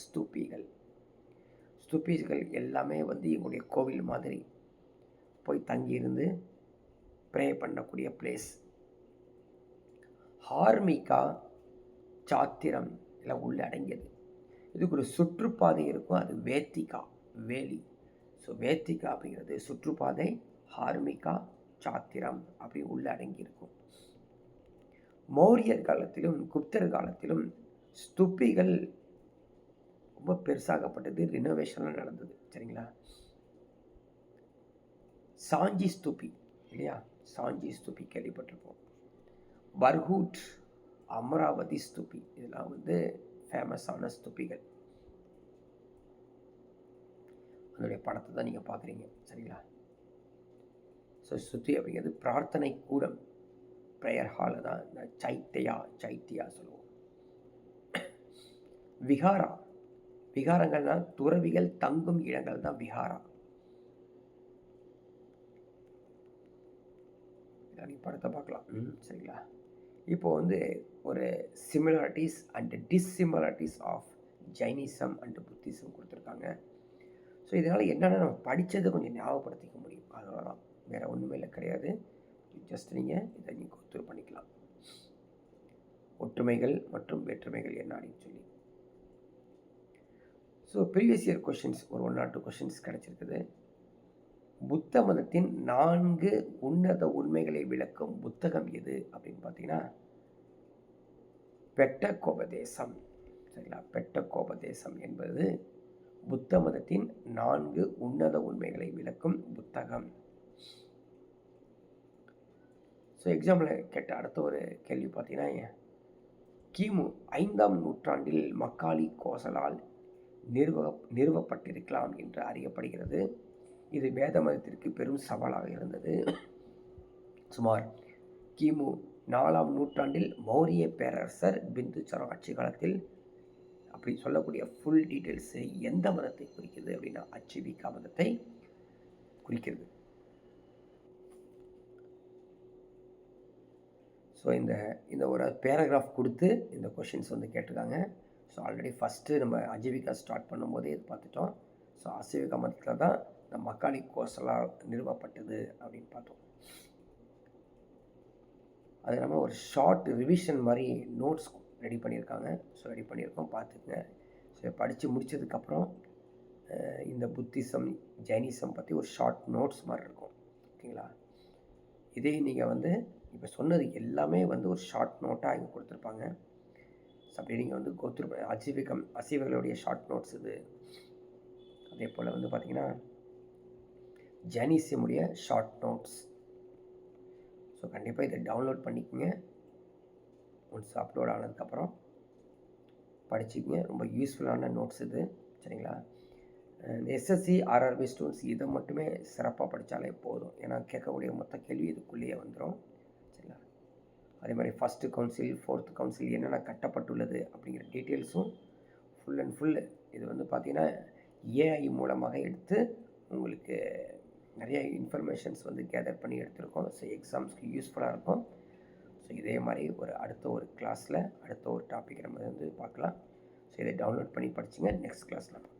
[SPEAKER 1] ஸ்தூபிகள் எல்லாமே வந்து இவங்களுடைய கோவில் மாதிரி போய் தங்கியிருந்து ப்ரே பண்ணக்கூடிய பிளேஸ். ஹார்மிகா, சாத்திரம் எல்லாம் உள்ள அடங்கியது. இதுக்கு ஒரு சுற்றுப்பாதை இருக்கும், அது வேலி. ஸோ வேத்திகா அப்படிங்கிறது சுற்றுப்பாதை, ஹார்மிகா, சாத்திரம் அப்படி உள்ள அடங்கி இருக்கும். மௌரியர் காலத்திலும் குப்தர் காலத்திலும் ஸ்தூபிகள் ரொம்ப பெருசாகப்பட்டது, ரினோவேஷன்லாம் நடந்தது. சரிங்களா? சாஞ்சி ஸ்தூபி இல்லையா, சாஞ்சி ஸ்தூபி கேள்விப்பட்டிருப்போம். பர்ஹூட், அமராவதி ஸ்தூபி, இதெல்லாம் வந்து ஃபேமஸான ஸ்தூபிகள். அதனுடைய படத்தை தான் நீங்கள் பார்க்குறீங்க, சரிங்களா? ஸோ ஸ்துதி அப்படிங்கிறது பிரார்த்தனை கூடம், ப்ரேயர் ஹாலில் தான் இந்த சைத்தியா சொல்லுவோம். விகாரா, விகாரங்கள்னால் துறவிகள் தங்கும் இடங்கள் தான் விகாரா. படத்தை பார்க்கலாம், சரிங்களா? இப்போ வந்து ஒரு similarities and dissimilarities of Jainism and Buddhism கொடுத்துருக்காங்க. ஸோ இதனால் என்னென்னா நம்ம படித்ததை கொஞ்சம் ஞாபகப்படுத்திக்க முடியும், அதனால தான், வேறு ஒன்றுமே இல்லை, கிடையாது. ஜஸ்ட் நீங்கள் இதை நீங்கள் கோத்ரூ பண்ணிக்கலாம். ஒற்றுமைகள் மற்றும் வேற்றுமைகள் என்ன அப்படின்னு சொல்லி. ஸோ ப்ரீவியஸ் இயர் கொஷின்ஸ் ஒரு 1 or 2 கொஷின்ஸ் கிடச்சிருக்குது. புத்த மதத்தின் 4 உன்னத உண்மைகளை விளக்கும் புத்தகம் எது அப்படின்னு பார்த்தீங்கன்னா பெட்டகோபதேசம், சரிங்களா? பெட்டகோபதேசம் என்பது புத்த மதத்தின் 4 உன்னத உண்மைகளை விளக்கும் புத்தகம். ஸோ எக்ஸாம்பிள் கேட்ட அடுத்த ஒரு கேள்வி பார்த்தீங்கன்னா, கிமு 5ஆம் நூற்றாண்டில் மக்காலி கோசலால் நிறுவப்பட்டிருக்கலாம் என்று அறியப்படுகிறது. இது வேத மதத்திற்கு பெரும் சவாலாக இருந்தது. சுமார் கிமு 4ஆம் நூற்றாண்டில் மௌரிய பேரரசர் பிந்துசார ஆட்சி காலத்தில், அப்படி சொல்லக்கூடிய ஃபுல் டீட்டெயில்ஸு எந்த மதத்தை குறிக்கிறது அப்படின்னா அச்சிவிகா மதத்தை குறிக்கிறது. ஸோ இந்த ஒரு பேராகிராஃப் கொடுத்து இந்த கொஷின்ஸ் வந்து கேட்டிருக்காங்க. ஸோ ஆல்ரெடி ஃபஸ்ட்டு நம்ம அஜீவிகா ஸ்டார்ட் பண்ணும்போதே இது பார்த்துட்டோம். ஸோ அஜீவிகா மதத்தில் தான் இந்த மக்காலி கோசலா நிறுவப்பட்டது அப்படின்னு பார்த்தோம். அது இல்லாமல் ஒரு ஷார்ட் ரிவிஷன் மாதிரி நோட்ஸ் ரெடி பண்ணியிருக்காங்க. ஸோ ரெடி பண்ணியிருக்கோம், பார்த்துக்குங்க. ஸோ படித்து முடித்ததுக்கப்புறம் இந்த புத்திசம் ஜைனிசம் பற்றி ஒரு ஷார்ட் நோட்ஸ் மாதிரி இருக்கும், ஓகேங்களா? இதே நீங்கள் வந்து இப்போ சொன்னது எல்லாமே வந்து ஒரு ஷார்ட் நோட்டாக இங்கே கொடுத்துருப்பாங்க. ஸோ அப்படி நீங்கள் வந்து கோத்ரூ அசீவர்களுடைய ஷார்ட் நோட்ஸ் இது. அதே போல் வந்து பார்த்திங்கன்னா ஜைனிசமுடைய ஷார்ட் நோட்ஸ். ஸோ கண்டிப்பாக இதை டவுன்லோட் பண்ணிக்கோங்க. ஒன்ஸ் அப்லோட் ஆனதுக்கப்புறம் படிச்சுக்கோங்க. ரொம்ப யூஸ்ஃபுல்லான நோட்ஸ் இது, சரிங்களா? இந்த எஸ்எஸ்சி ஆர்ஆர்பி ஸ்டூடெண்ட்ஸ் இதை மட்டுமே சிறப்பாக படித்தாலே போதும். ஏன்னா கேட்கக்கூடிய மொத்த கேள்வி இதுக்குள்ளேயே வந்துடும், சரிங்களா? அதே மாதிரி ஃபஸ்ட்டு கவுன்சில் 4th கவுன்சில் என்னென்ன கட்டப்பட்டுள்ளது அப்படிங்கிற டீட்டெயில்ஸும் ஃபுல் அண்ட் ஃபுல் இது வந்து பார்த்திங்கன்னா ஏஐ மூலமாக எடுத்து உங்களுக்கு நிறைய இன்ஃபர்மேஷன்ஸ் வந்து கேதர் பண்ணி எடுத்திருக்கோம். ஸோ எக்ஸாம்ஸ்க்கு யூஸ்ஃபுல்லாக இருக்கும். ஸோ இதே மாதிரி அடுத்த ஒரு கிளாஸில் அடுத்த ஒரு டாபிக் நம்ம வந்து பார்க்கலாம். ஸோ இதை டவுன்லோட் பண்ணி படிச்சுங்க. நெக்ஸ்ட் கிளாஸில் பார்க்கலாம்.